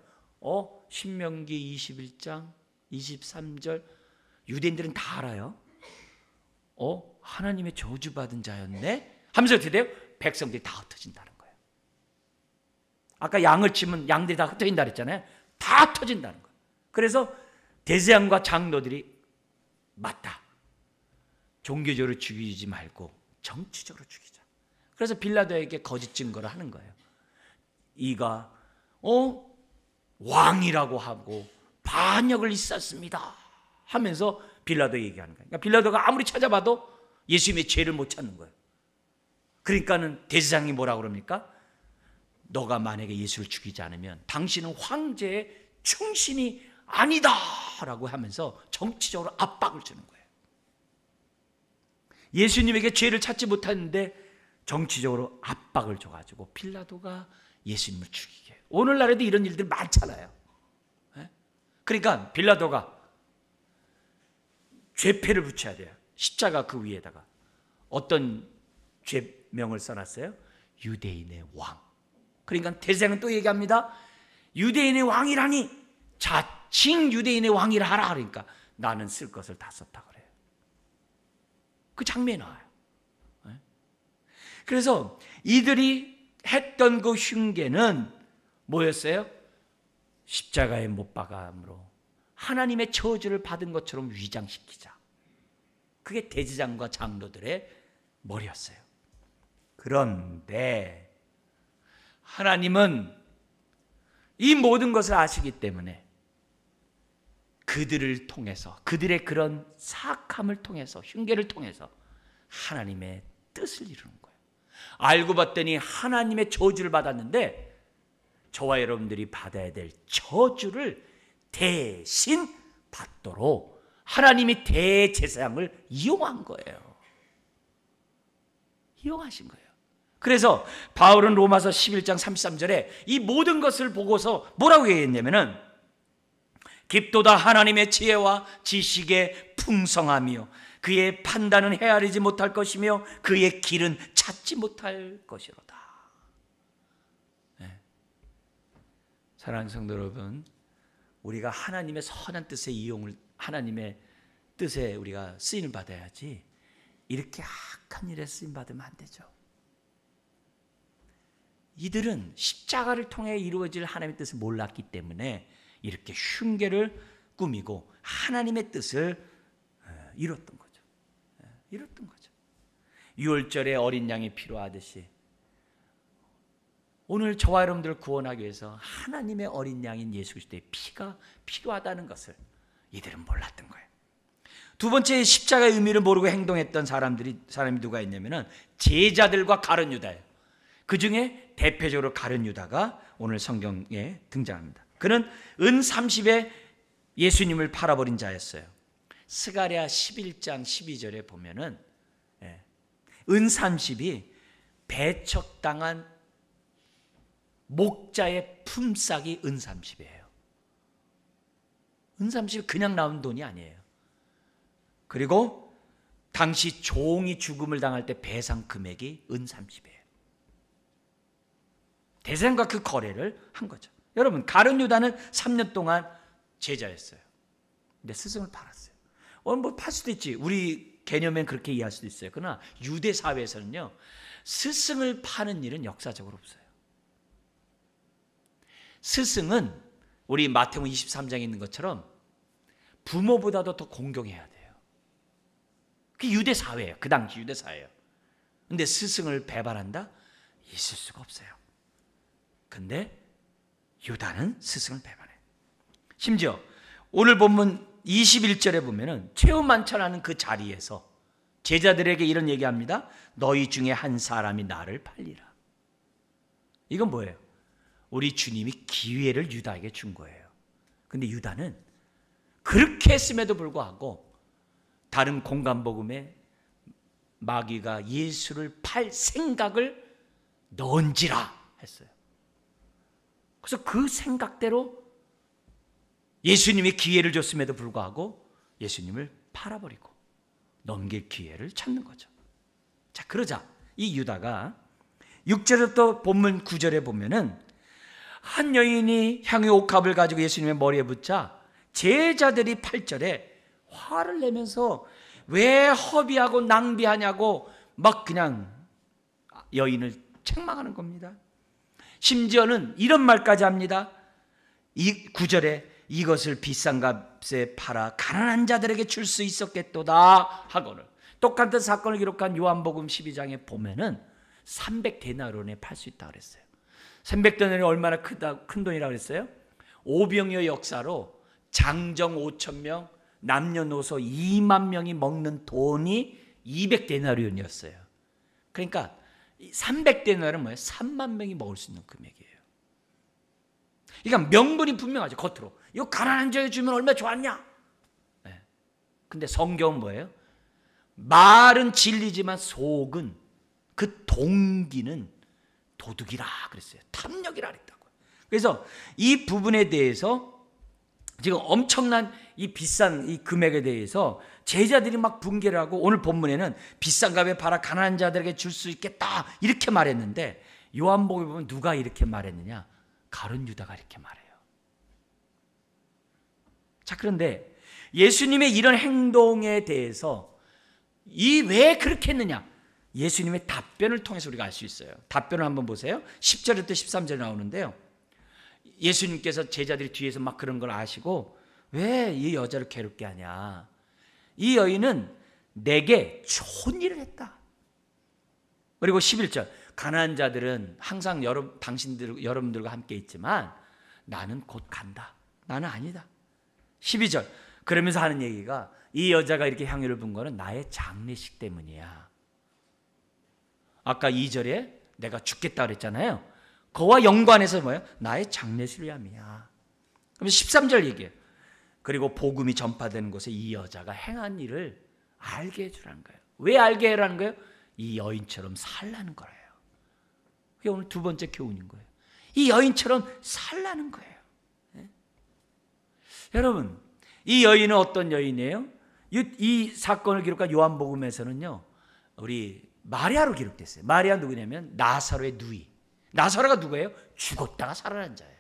신명기 21장 23절 유대인들은 다 알아요. 하나님의 저주받은 자였네 하면서 어떻게 돼요? 백성들이 다 흩어진다는 거예요. 아까 양을 치면 양들이 다 흩어진다 그랬잖아요. 다 흩어진다는 거예요. 그래서 대제사장과 장로들이 맞다. 종교적으로 죽이지 말고 정치적으로 죽이자. 그래서 빌라도에게 거짓 증거를 하는 거예요. 이가 왕이라고 하고 반역을 있었습니다 하면서 빌라도 얘기하는 거예요. 그러니까 빌라도가 아무리 찾아봐도 예수님의 죄를 못 찾는 거예요. 그러니까는 대제사장이 뭐라고 그럽니까? 너가 만약에 예수를 죽이지 않으면 당신은 황제의 충신이 아니다 라고 하면서 정치적으로 압박을 주는 거예요. 예수님에게 죄를 찾지 못하는데 정치적으로 압박을 줘가지고 빌라도가 예수님을 죽이게 해요. 오늘날에도 이런 일들 많잖아요. 그러니까 빌라도가 죄패를 붙여야 돼요. 십자가 그 위에다가 어떤 죄명을 써놨어요? 유대인의 왕. 그러니까 대제사장은 또 얘기합니다. 유대인의 왕이라니 자칭 유대인의 왕이라 하라. 그러니까 나는 쓸 것을 다 썼다 그래요. 그 장면이 나와요. 그래서 이들이 했던 그 흉계는 뭐였어요? 십자가에 못 박아함으로 하나님의 저주를 받은 것처럼 위장시키자. 그게 대제사장과 장로들의 머리였어요. 그런데 하나님은 이 모든 것을 아시기 때문에 그들을 통해서, 그들의 그런 사악함을 통해서, 흉계를 통해서 하나님의 뜻을 이루는 거예요. 알고 봤더니 하나님의 저주를 받았는데 저와 여러분들이 받아야 될 저주를 대신 받도록 하나님이 대제사장을 이용한 거예요. 이용하신 거예요. 그래서 바울은 로마서 11장 33절에 이 모든 것을 보고서 뭐라고 얘기했냐면은 깊도다 하나님의 지혜와 지식의 풍성함이요 그의 판단은 헤아리지 못할 것이며 그의 길은 찾지 못할 것이로다. 네. 사랑하는 성도 여러분, 우리가 하나님의 선한 뜻의 이용을 하나님의 뜻에 우리가 쓰임을 받아야지 이렇게 악한 일에 쓰임 받으면 안 되죠. 이들은 십자가를 통해 이루어질 하나님의 뜻을 몰랐기 때문에 이렇게 흉계를 꾸미고 하나님의 뜻을 이뤘던 거죠. 이뤘던 거죠. 유월절에 어린 양이 필요하듯이 오늘 저와 여러분들을 구원하기 위해서 하나님의 어린 양인 예수 그리스도의 피가 필요하다는 것을 이들은 몰랐던 거예요. 두 번째, 십자가의 의미를 모르고 행동했던 사람이 누가 있냐면은 제자들과 가룟 유다예요. 그 중에 대표적으로 가룟 유다가 오늘 성경에 등장합니다. 그는 은 30에 예수님을 팔아버린 자였어요. 스가랴 11장 12절에 보면은 은 30이 배척당한 목자의 품삯이 은 30이에요. 은 30이 그냥 나온 돈이 아니에요. 그리고 당시 종이 죽음을 당할 때 배상 금액이 은 30이에요. 대제사장과 그 거래를 한 거죠. 여러분, 가룟 유다는 3년 동안 제자였어요. 근데 스승을 팔았어요. 오늘 뭐 팔 수도 있지. 우리 개념엔 그렇게 이해할 수도 있어요. 그러나 유대 사회에서는요, 스승을 파는 일은 역사적으로 없어요. 스승은 우리 마태복음 23장에 있는 것처럼 부모보다도 더 공경해야 돼요. 그게 유대 사회예요. 그 당시 유대 사회예요. 근데 스승을 배반한다? 있을 수가 없어요. 근데 유다는 스승을 배반해. 심지어 오늘 본문 21절에 보면은 최후만찬하는 그 자리에서 제자들에게 이런 얘기합니다. 너희 중에 한 사람이 나를 팔리라. 이건 뭐예요? 우리 주님이 기회를 유다에게 준 거예요. 근데 유다는 그렇게 했음에도 불구하고 다른 공간복음에 마귀가 예수를 팔 생각을 넣은지라 했어요. 그래서 그 생각대로 예수님이 기회를 줬음에도 불구하고 예수님을 팔아버리고 넘길 기회를 찾는 거죠. 자, 그러자 이 유다가 6절부터 본문 9절에 보면은 한 여인이 향유 옥합을 가지고 예수님의 머리에 붙자 제자들이 8절에 화를 내면서 왜 허비하고 낭비하냐고 막 그냥 여인을 책망하는 겁니다. 심지어는 이런 말까지 합니다. 이 9절에 이것을 비싼 값에 팔아 가난한 자들에게 줄 수 있었겠도다 하고는 똑같은 사건을 기록한 요한복음 12장에 보면은 300데나리온에 팔 수 있다고 그랬어요. 300데나리온이 얼마나 큰 돈이라고 그랬어요? 오병이어 역사로 장정 5,000명, 남녀노소 2만 명이 먹는 돈이 200데나리온이었어요. 그러니까 300데나리온은 뭐예요? 3만 명이 먹을 수 있는 금액이에요. 그러니까 명분이 분명하죠. 겉으로 이거 가난한 자에게 주면 얼마나 좋았냐. 네. 근데 성경은 뭐예요? 말은 진리지만 속은 그 동기는 도둑이라 그랬어요. 탐욕이라 그랬다고요. 그래서 이 부분에 대해서 지금 엄청난 이 비싼 이 금액에 대해서 제자들이 막 붕괴를 하고 오늘 본문에는 비싼 값에 팔아 가난한 자들에게 줄 수 있겠다 이렇게 말했는데 요한복음에 보면 누가 이렇게 말했느냐? 가룟 유다가 이렇게 말해요. 자, 그런데 예수님의 이런 행동에 대해서 이 왜 그렇게 했느냐? 예수님의 답변을 통해서 우리가 알 수 있어요. 답변을 한번 보세요. 10절부터 13절에 나오는데요. 예수님께서 제자들이 뒤에서 막 그런 걸 아시고 왜 이 여자를 괴롭게 하냐? 이 여인은 내게 좋은 일을 했다. 그리고 11절 가난한 자들은 항상 여러분들과 함께 있지만 나는 곧 간다. 나는 아니다. 12절 그러면서 하는 얘기가 이 여자가 이렇게 향유를 분 거는 나의 장례식 때문이야. 아까 2절에 내가 죽겠다 그랬잖아요. 그와 연관해서 뭐예요? 나의 장례식을 위함이야. 그럼 13절 얘기해요. 그리고 복음이 전파되는 곳에 이 여자가 행한 일을 알게 해주라는 거예요. 왜 알게 해라는 거예요? 이 여인처럼 살라는 거예요. 그게 오늘 두 번째 교훈인 거예요. 이 여인처럼 살라는 거예요. 네? 여러분, 이 여인은 어떤 여인이에요? 이 사건을 기록한 요한복음에서는요, 우리 마리아로 기록됐어요. 마리아 누구냐면 나사로의 누이. 나사로가 누구예요? 죽었다가 살아난 자예요.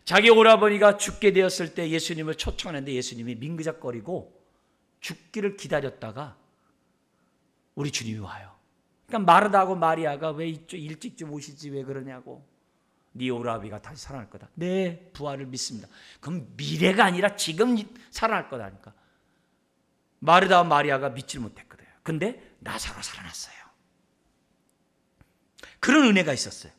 자기 오라버니가 죽게 되었을 때 예수님을 초청했는데 예수님이 민그작거리고 죽기를 기다렸다가 우리 주님이 와요. 그러니까 마르다하고 마리아가 왜 일찍 좀 오시지 왜 그러냐고. 네 오라비가 다시 살아날 거다. 네, 부활을 믿습니다. 그럼 미래가 아니라 지금 살아날 거다니까. 마르다와 마리아가 믿질 못했거든요. 근데 나사로 살아났어요. 그런 은혜가 있었어요.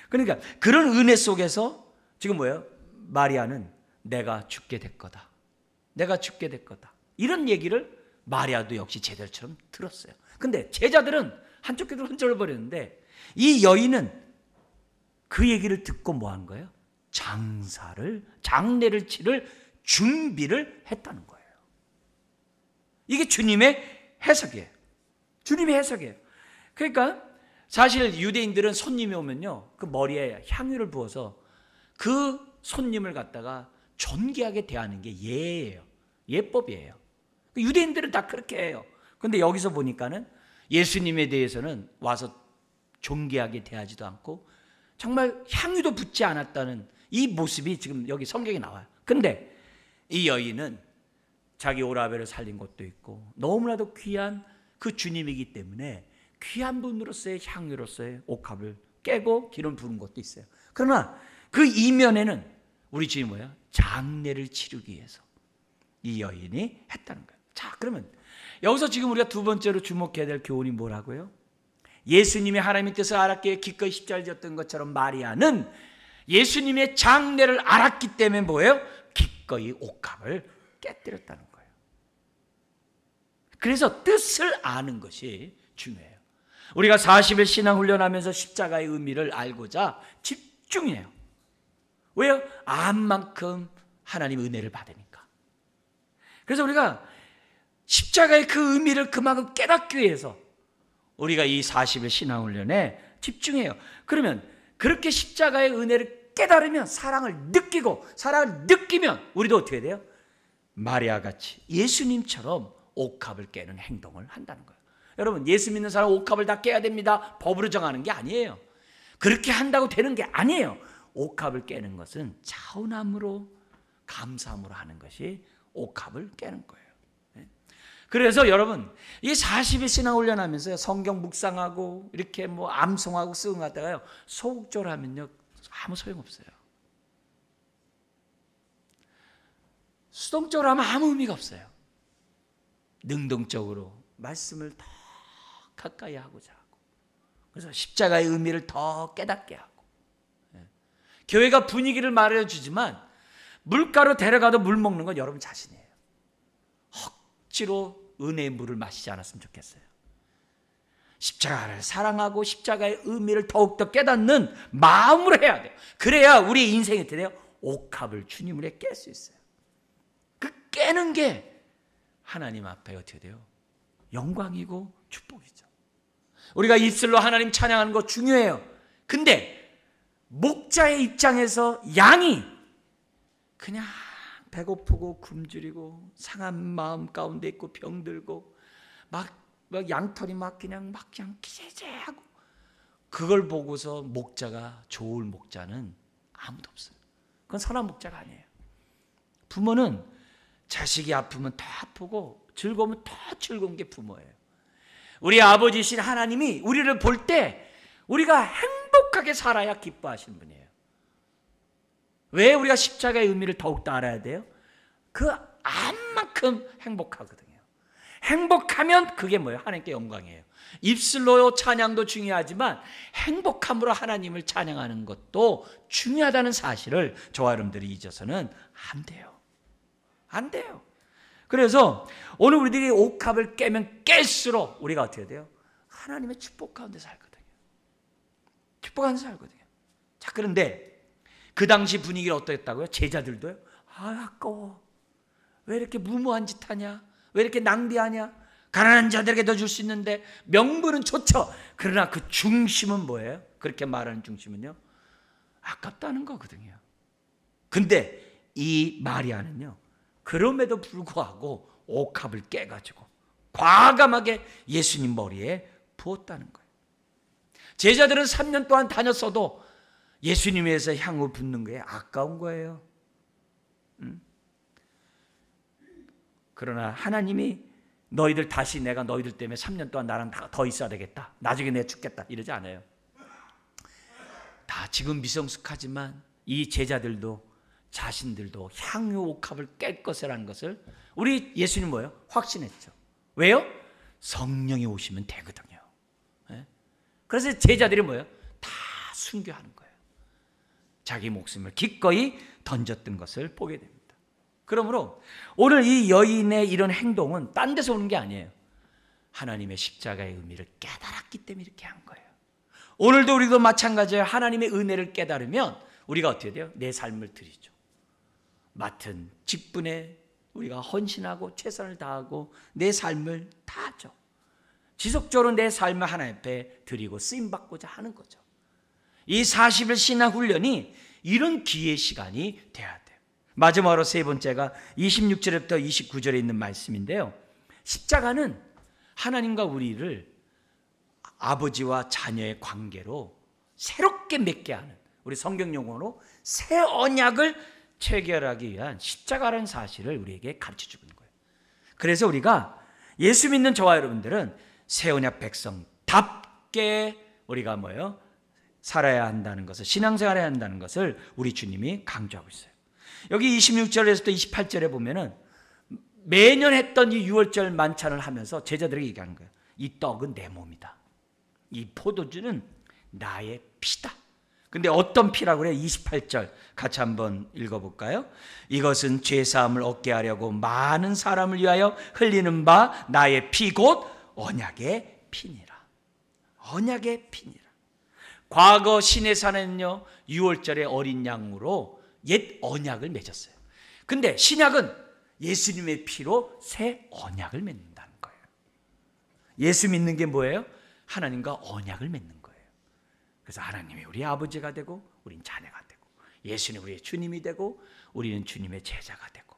그러니까 그런 은혜 속에서 지금 뭐예요? 마리아는 내가 죽게 될 거다. 내가 죽게 될 거다. 이런 얘기를 마리아도 역시 제자들처럼 들었어요. 근데 제자들은 한쪽 귀로 흔적을 버렸는데 이 여인은 그 얘기를 듣고 뭐 한 거예요? 장례를 치를 준비를 했다는 거예요. 이게 주님의 해석이에요. 주님의 해석이에요. 그러니까 사실 유대인들은 손님이 오면요, 그 머리에 향유를 부어서 그 손님을 갖다가 존귀하게 대하는 게 예예요. 예법이에요. 유대인들은 다 그렇게 해요. 그런데 여기서 보니까는 예수님에 대해서는 와서 존귀하게 대하지도 않고 정말 향유도 붓지 않았다는 이 모습이 지금 여기 성경에 나와요. 근데 이 여인은 자기 오라베를 살린 것도 있고 너무나도 귀한 그 주님이기 때문에 귀한 분으로서의 향유로서의 옥합을 깨고 기름 부은 것도 있어요. 그러나 그 이면에는 우리 주님이 뭐야? 장례를 치르기 위해서 이 여인이 했다는 거예요. 자, 그러면 여기서 지금 우리가 두 번째로 주목해야 될 교훈이 뭐라고요? 예수님이 하나님의 뜻을 알았기에 기꺼이 십자가를 졌던 것처럼 마리아는 예수님의 장례를 알았기 때문에 뭐예요? 기꺼이 옥합을 깨뜨렸다는 거예요. 그래서 뜻을 아는 것이 중요해요. 우리가 40일 신앙 훈련하면서 십자가의 의미를 알고자 집중해요. 왜요? 안 만큼 하나님 은혜를 받으니까. 그래서 우리가 십자가의 그 의미를 그만큼 깨닫기 위해서 우리가 이 40일 신앙 훈련에 집중해요. 그러면 그렇게 십자가의 은혜를 깨달으면 사랑을 느끼면 우리도 어떻게 돼요? 마리아 같이 예수님처럼 옥합을 깨는 행동을 한다는 거예요. 여러분, 예수 믿는 사람 옥합을 다 깨야 됩니다. 법으로 정하는 게 아니에요. 그렇게 한다고 되는 게 아니에요. 옥합을 깨는 것은 차은함으로 감사함으로 하는 것이 옥합을 깨는 거예요. 그래서 여러분, 이 40일 신앙 훈련하면서 성경 묵상하고 이렇게 뭐 암송하고 쓰응하다가요, 소극적으로 하면요 아무 소용없어요. 수동적으로 하면 아무 의미가 없어요. 능동적으로 말씀을 더 가까이 하고자 하고, 그래서 십자가의 의미를 더 깨닫게 하고, 교회가 분위기를 말해주지만 물가로 데려가도 물 먹는 건 여러분 자신이에요. 억지로 은혜의 물을 마시지 않았으면 좋겠어요. 십자가를 사랑하고 십자가의 의미를 더욱더 깨닫는 마음으로 해야 돼요. 그래야 우리 인생이 어떻게 돼요? 옥합을 주님으로 깰 수 있어요. 그 깨는 게 하나님 앞에 어떻게 돼요? 영광이고 축복이죠. 우리가 입술로 하나님 찬양하는 거 중요해요. 근데 목자의 입장에서 양이 그냥 배고프고 굶주리고 상한 마음 가운데 있고 병들고 막 양털이 그냥 기재재하고, 그걸 보고서 목자가 좋을 목자는 아무도 없어요. 그건 선한 목자가 아니에요. 부모는 자식이 아프면 더 아프고 즐거우면 더 즐거운 게 부모예요. 우리 아버지신 하나님이 우리를 볼 때 우리가 행복하게 살아야 기뻐하시는 분이에요. 왜 우리가 십자가의 의미를 더욱더 알아야 돼요? 그 안만큼 행복하거든요. 행복하면 그게 뭐예요? 하나님께 영광이에요. 입술로 찬양도 중요하지만 행복함으로 하나님을 찬양하는 것도 중요하다는 사실을 저와 여러분들이 잊어서는 안 돼요. 안 돼요. 그래서 오늘 우리들이 옥합을 깨면 깰수록 우리가 어떻게 돼요? 하나님의 축복 가운데 살거든요. 축복 가운데 살거든요. 자, 그런데 그 당시 분위기가 어떻다고요? 제자들도요. 아까워. 왜 이렇게 무모한 짓 하냐? 왜 이렇게 낭비하냐? 가난한 자들에게 더 줄 수 있는데 명분은 좋죠. 그러나 그 중심은 뭐예요? 그렇게 말하는 중심은요, 아깝다는 거거든요. 근데 이 마리아는요, 그럼에도 불구하고 옥합을 깨가지고 과감하게 예수님 머리에 부었다는 거예요. 제자들은 3년 동안 다녔어도 예수님 위해서 향후 붓는 거에 아까운 거예요. 그러나 하나님이 너희들 다시 내가 너희들 때문에 3년 동안 나랑 더 있어야 되겠다, 나중에 내가 죽겠다 이러지 않아요. 다 지금 미성숙하지만 이 제자들도 자신들도 향유 옥합을 깰 것이라는 것을 우리 예수님 뭐예요? 확신했죠. 왜요? 성령이 오시면 되거든요. 그래서 제자들이 뭐예요? 다 순교하는 거예요. 자기 목숨을 기꺼이 던졌던 것을 보게 됩니다. 그러므로 오늘 이 여인의 이런 행동은 딴 데서 오는 게 아니에요. 하나님의 십자가의 의미를 깨달았기 때문에 이렇게 한 거예요. 오늘도 우리도 마찬가지예요. 하나님의 은혜를 깨달으면 우리가 어떻게 돼요? 내 삶을 드리죠. 맡은 직분에 우리가 헌신하고 최선을 다하고 내 삶을 다하죠. 지속적으로 내 삶을 하나님 앞에 드리고 쓰임받고자 하는 거죠. 이 40일 신앙 훈련이 이런 기회의 시간이 돼야 돼요. 마지막으로 세 번째가 26절부터 29절에 있는 말씀인데요. 십자가는 하나님과 우리를 아버지와 자녀의 관계로 새롭게 맺게 하는, 우리 성경 용어로 새 언약을 체결하기 위한 십자가라는 사실을 우리에게 가르쳐주고 있는 거예요. 그래서 우리가 예수 믿는 저와 여러분들은 새 언약 백성답게 우리가 뭐예요? 살아야 한다는 것을, 신앙생활해야 한다는 것을 우리 주님이 강조하고 있어요. 여기 26절에서부터 28절에 보면은 매년 했던 이 6월절 만찬을 하면서 제자들에게 얘기하는 거예요. 이 떡은 내 몸이다. 이 포도주는 나의 피다. 근데 어떤 피라고 그래요? 28절 같이 한번 읽어볼까요? 이것은 죄사함을 얻게 하려고 많은 사람을 위하여 흘리는 바 나의 피 곧 언약의 피니라. 언약의 피니라. 과거 시내산에는요 6월절에 어린 양으로 옛 언약을 맺었어요. 근데 신약은 예수님의 피로 새 언약을 맺는다는 거예요. 예수 믿는 게 뭐예요? 하나님과 언약을 맺는 거예요. 그래서 하나님이 우리 아버지가 되고 우린 자녀가 되고 예수는 우리의 주님이 되고 우리는 주님의 제자가 되고,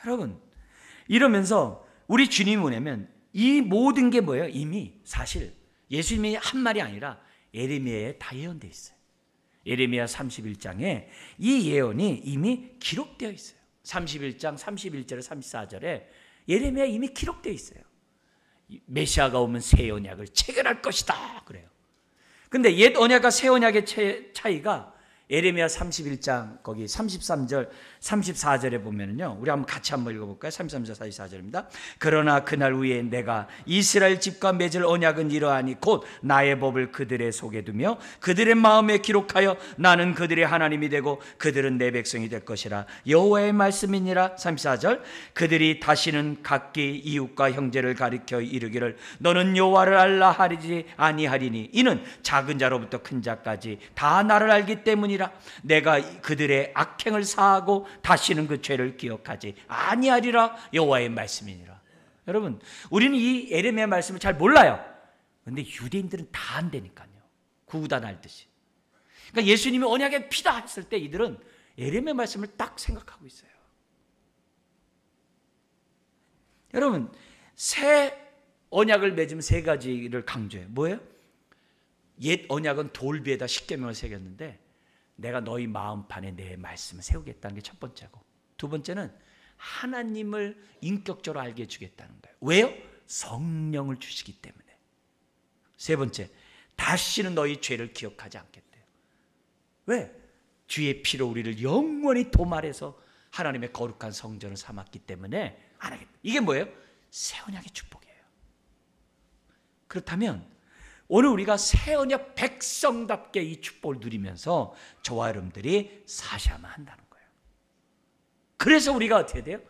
여러분 이러면서 우리 주님이 뭐냐면 이 모든 게 뭐예요? 이미 사실 예수님이 한 말이 아니라 예레미야에 다 예언되어 있어요. 예레미야 31장에 이 예언이 이미 기록되어 있어요. 31장 31절에 34절에 예레미야 이미 기록되어 있어요. 메시아가 오면 새 언약을 체결할 것이다 그래요. 근데 옛 언약과 새 언약의 차이가 예레미야 31장 거기 33절 34절에 보면은요, 우리 한번 같이 한번 읽어볼까요? 33절 34절입니다. 그러나 그날 후에 내가 이스라엘 집과 맺을 언약은 이러하니 곧 나의 법을 그들의 속에 두며 그들의 마음에 기록하여 나는 그들의 하나님이 되고 그들은 내 백성이 될 것이라 여호와의 말씀이니라. 34절 그들이 다시는 각기 이웃과 형제를 가리켜 이르기를 너는 여호와를 알라 하리지 아니하리니 이는 작은 자로부터 큰 자까지 다 나를 알기 때문이라. 내가 그들의 악행을 사하고 다시는 그 죄를 기억하지 아니하리라 여호와의 말씀이니라. 여러분 우리는 이 예레미야 말씀을 잘 몰라요. 그런데 유대인들은 다 안다니까요. 구구단 알듯이. 그러니까 예수님이 언약의 피다 했을 때 이들은 예레미야 말씀을 딱 생각하고 있어요. 여러분 새 언약을 맺으면 세 가지를 강조해요. 뭐예요? 옛 언약은 돌비에다 십계명을 새겼는데 내가 너희 마음판에 내 말씀을 세우겠다는 게 첫 번째고, 두 번째는 하나님을 인격적으로 알게 해주겠다는 거예요. 왜요? 성령을 주시기 때문에. 세 번째, 다시는 너희 죄를 기억하지 않겠대요. 왜? 주의 피로 우리를 영원히 도말해서 하나님의 거룩한 성전을 삼았기 때문에 안 하겠다. 이게 뭐예요? 새 언약의 축복이에요. 그렇다면 오늘 우리가 새 언약 백성답게 이 축복을 누리면서 저와 여러분들이 사셔야만 한다는 거예요. 그래서 우리가 어떻게 돼요?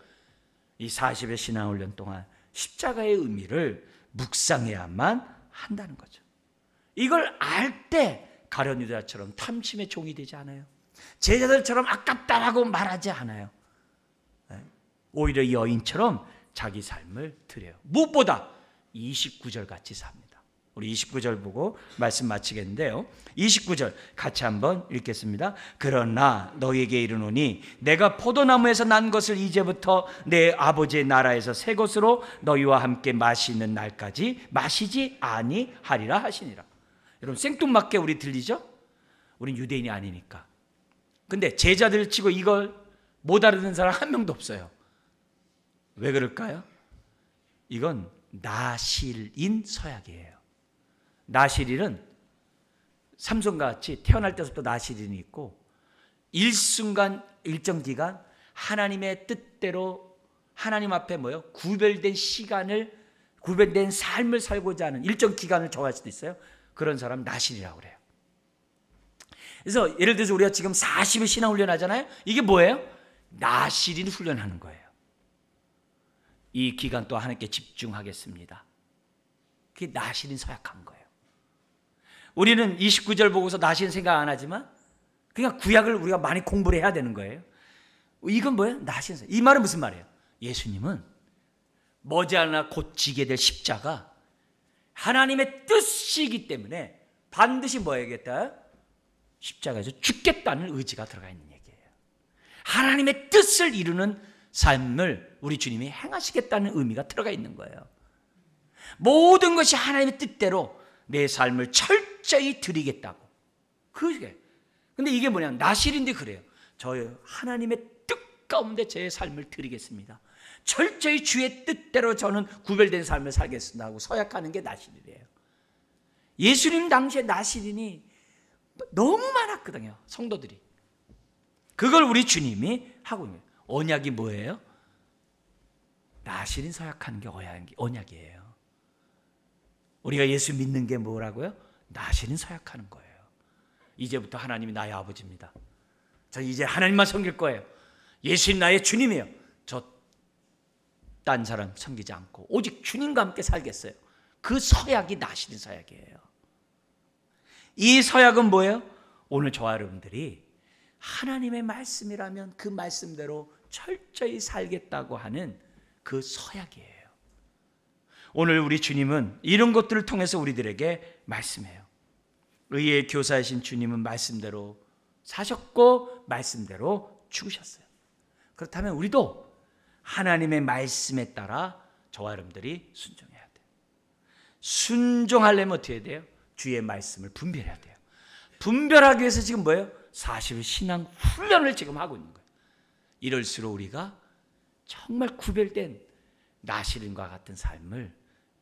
이 40의 신앙훈련 동안 십자가의 의미를 묵상해야만 한다는 거죠. 이걸 알 때 가룟 유다처럼 탐심의 종이 되지 않아요. 제자들처럼 아깝다라고 말하지 않아요. 오히려 여인처럼 자기 삶을 드려요. 무엇보다 29절 같이 삽니다. 우리 29절 보고 말씀 마치겠는데요. 29절 같이 한번 읽겠습니다. 그러나 너희에게 이르노니 내가 포도나무에서 난 것을 이제부터 내 아버지의 나라에서 새 것으로 너희와 함께 마시는 날까지 마시지 아니하리라 하시니라. 여러분 생뚱맞게 우리 들리죠? 우린 유대인이 아니니까. 근데 제자들 치고 이걸 못 알아듣는 사람 한 명도 없어요. 왜 그럴까요? 이건 나실인 서약이에요. 나실인은 삼손같이 태어날 때부터 나실인이 있고 일순간 일정 기간 하나님의 뜻대로 하나님 앞에 구별된 시간을 구별된 삶을 살고자 하는 일정 기간을 정할 수도 있어요. 그런 사람 나실이라고 그래요. 그래서 예를 들어서 우리가 지금 40일 신앙훈련 하잖아요. 이게 뭐예요? 나실인 훈련하는 거예요. 이 기간 또 하나님께 집중하겠습니다. 그게 나실인 서약한 거예요. 우리는 29절 보고서 나실인 생각 안 하지만 그냥 구약을 우리가 많이 공부를 해야 되는 거예요. 이건 뭐예요? 나실인 서약. 이 말은 무슨 말이에요? 예수님은 머지않아 곧 지게 될 십자가 하나님의 뜻이기 때문에 반드시 뭐 해야겠다? 십자가에서 죽겠다는 의지가 들어가 있는 얘기예요. 하나님의 뜻을 이루는 삶을 우리 주님이 행하시겠다는 의미가 들어가 있는 거예요. 모든 것이 하나님의 뜻대로 내 삶을 철저히 드리겠다고. 그게. 근데 이게 뭐냐? 나실인데 그래요. 저 하나님의 뜻 가운데 제 삶을 드리겠습니다. 철저히 주의 뜻대로 저는 구별된 삶을 살겠습니다 하고 서약하는 게 나실이래요. 예수님 당시에 나실인이 너무 많았거든요. 성도들이. 그걸 우리 주님이 하고 있는 거예요. 언약이 뭐예요? 나실인 서약하는 게 언약이에요. 우리가 예수 믿는 게 뭐라고요? 나실인 서약하는 거예요. 이제부터 하나님이 나의 아버지입니다. 저 이제 하나님만 섬길 거예요. 예수님 나의 주님이에요. 저 딴 사람 섬기지 않고 오직 주님과 함께 살겠어요. 그 서약이 나실인 서약이에요. 이 서약은 뭐예요? 오늘 저와 여러분들이 하나님의 말씀이라면 그 말씀대로 철저히 살겠다고 하는 그 서약이에요. 오늘 우리 주님은 이런 것들을 통해서 우리들에게 말씀해요. 의의 교사이신 주님은 말씀대로 사셨고 말씀대로 죽으셨어요. 그렇다면 우리도 하나님의 말씀에 따라 저와 여러분들이 순종해야 돼요. 순종하려면 어떻게 해야 돼요? 주의 말씀을 분별해야 돼요. 분별하기 위해서 지금 뭐예요? 40일 신앙 훈련을 지금 하고 있는 거예요. 이럴수록 우리가 정말 구별된 나실인과 같은 삶을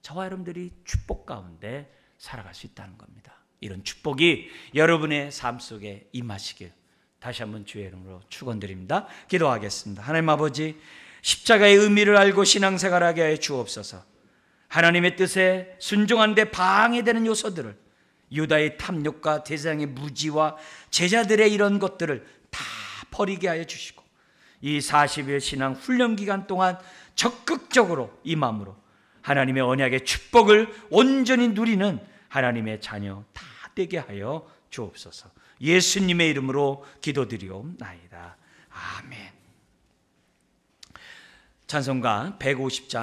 저와 여러분들이 축복 가운데 살아갈 수 있다는 겁니다. 이런 축복이 여러분의 삶 속에 임하시길 다시 한번 주의 이름으로 축원드립니다. 기도하겠습니다. 하나님 아버지, 십자가의 의미를 알고 신앙생활하게 하여 주옵소서. 하나님의 뜻에 순종하는 데 방해되는 요소들을, 유다의 탐욕과 대장의 무지와 제자들의 이런 것들을 다 버리게 하여 주시고 이 40일 신앙 훈련 기간 동안 적극적으로 이 마음으로 하나님의 언약의 축복을 온전히 누리는 하나님의 자녀 다 되게 하여 주옵소서. 예수님의 이름으로 기도드리옵나이다. 아멘. 찬송가 150장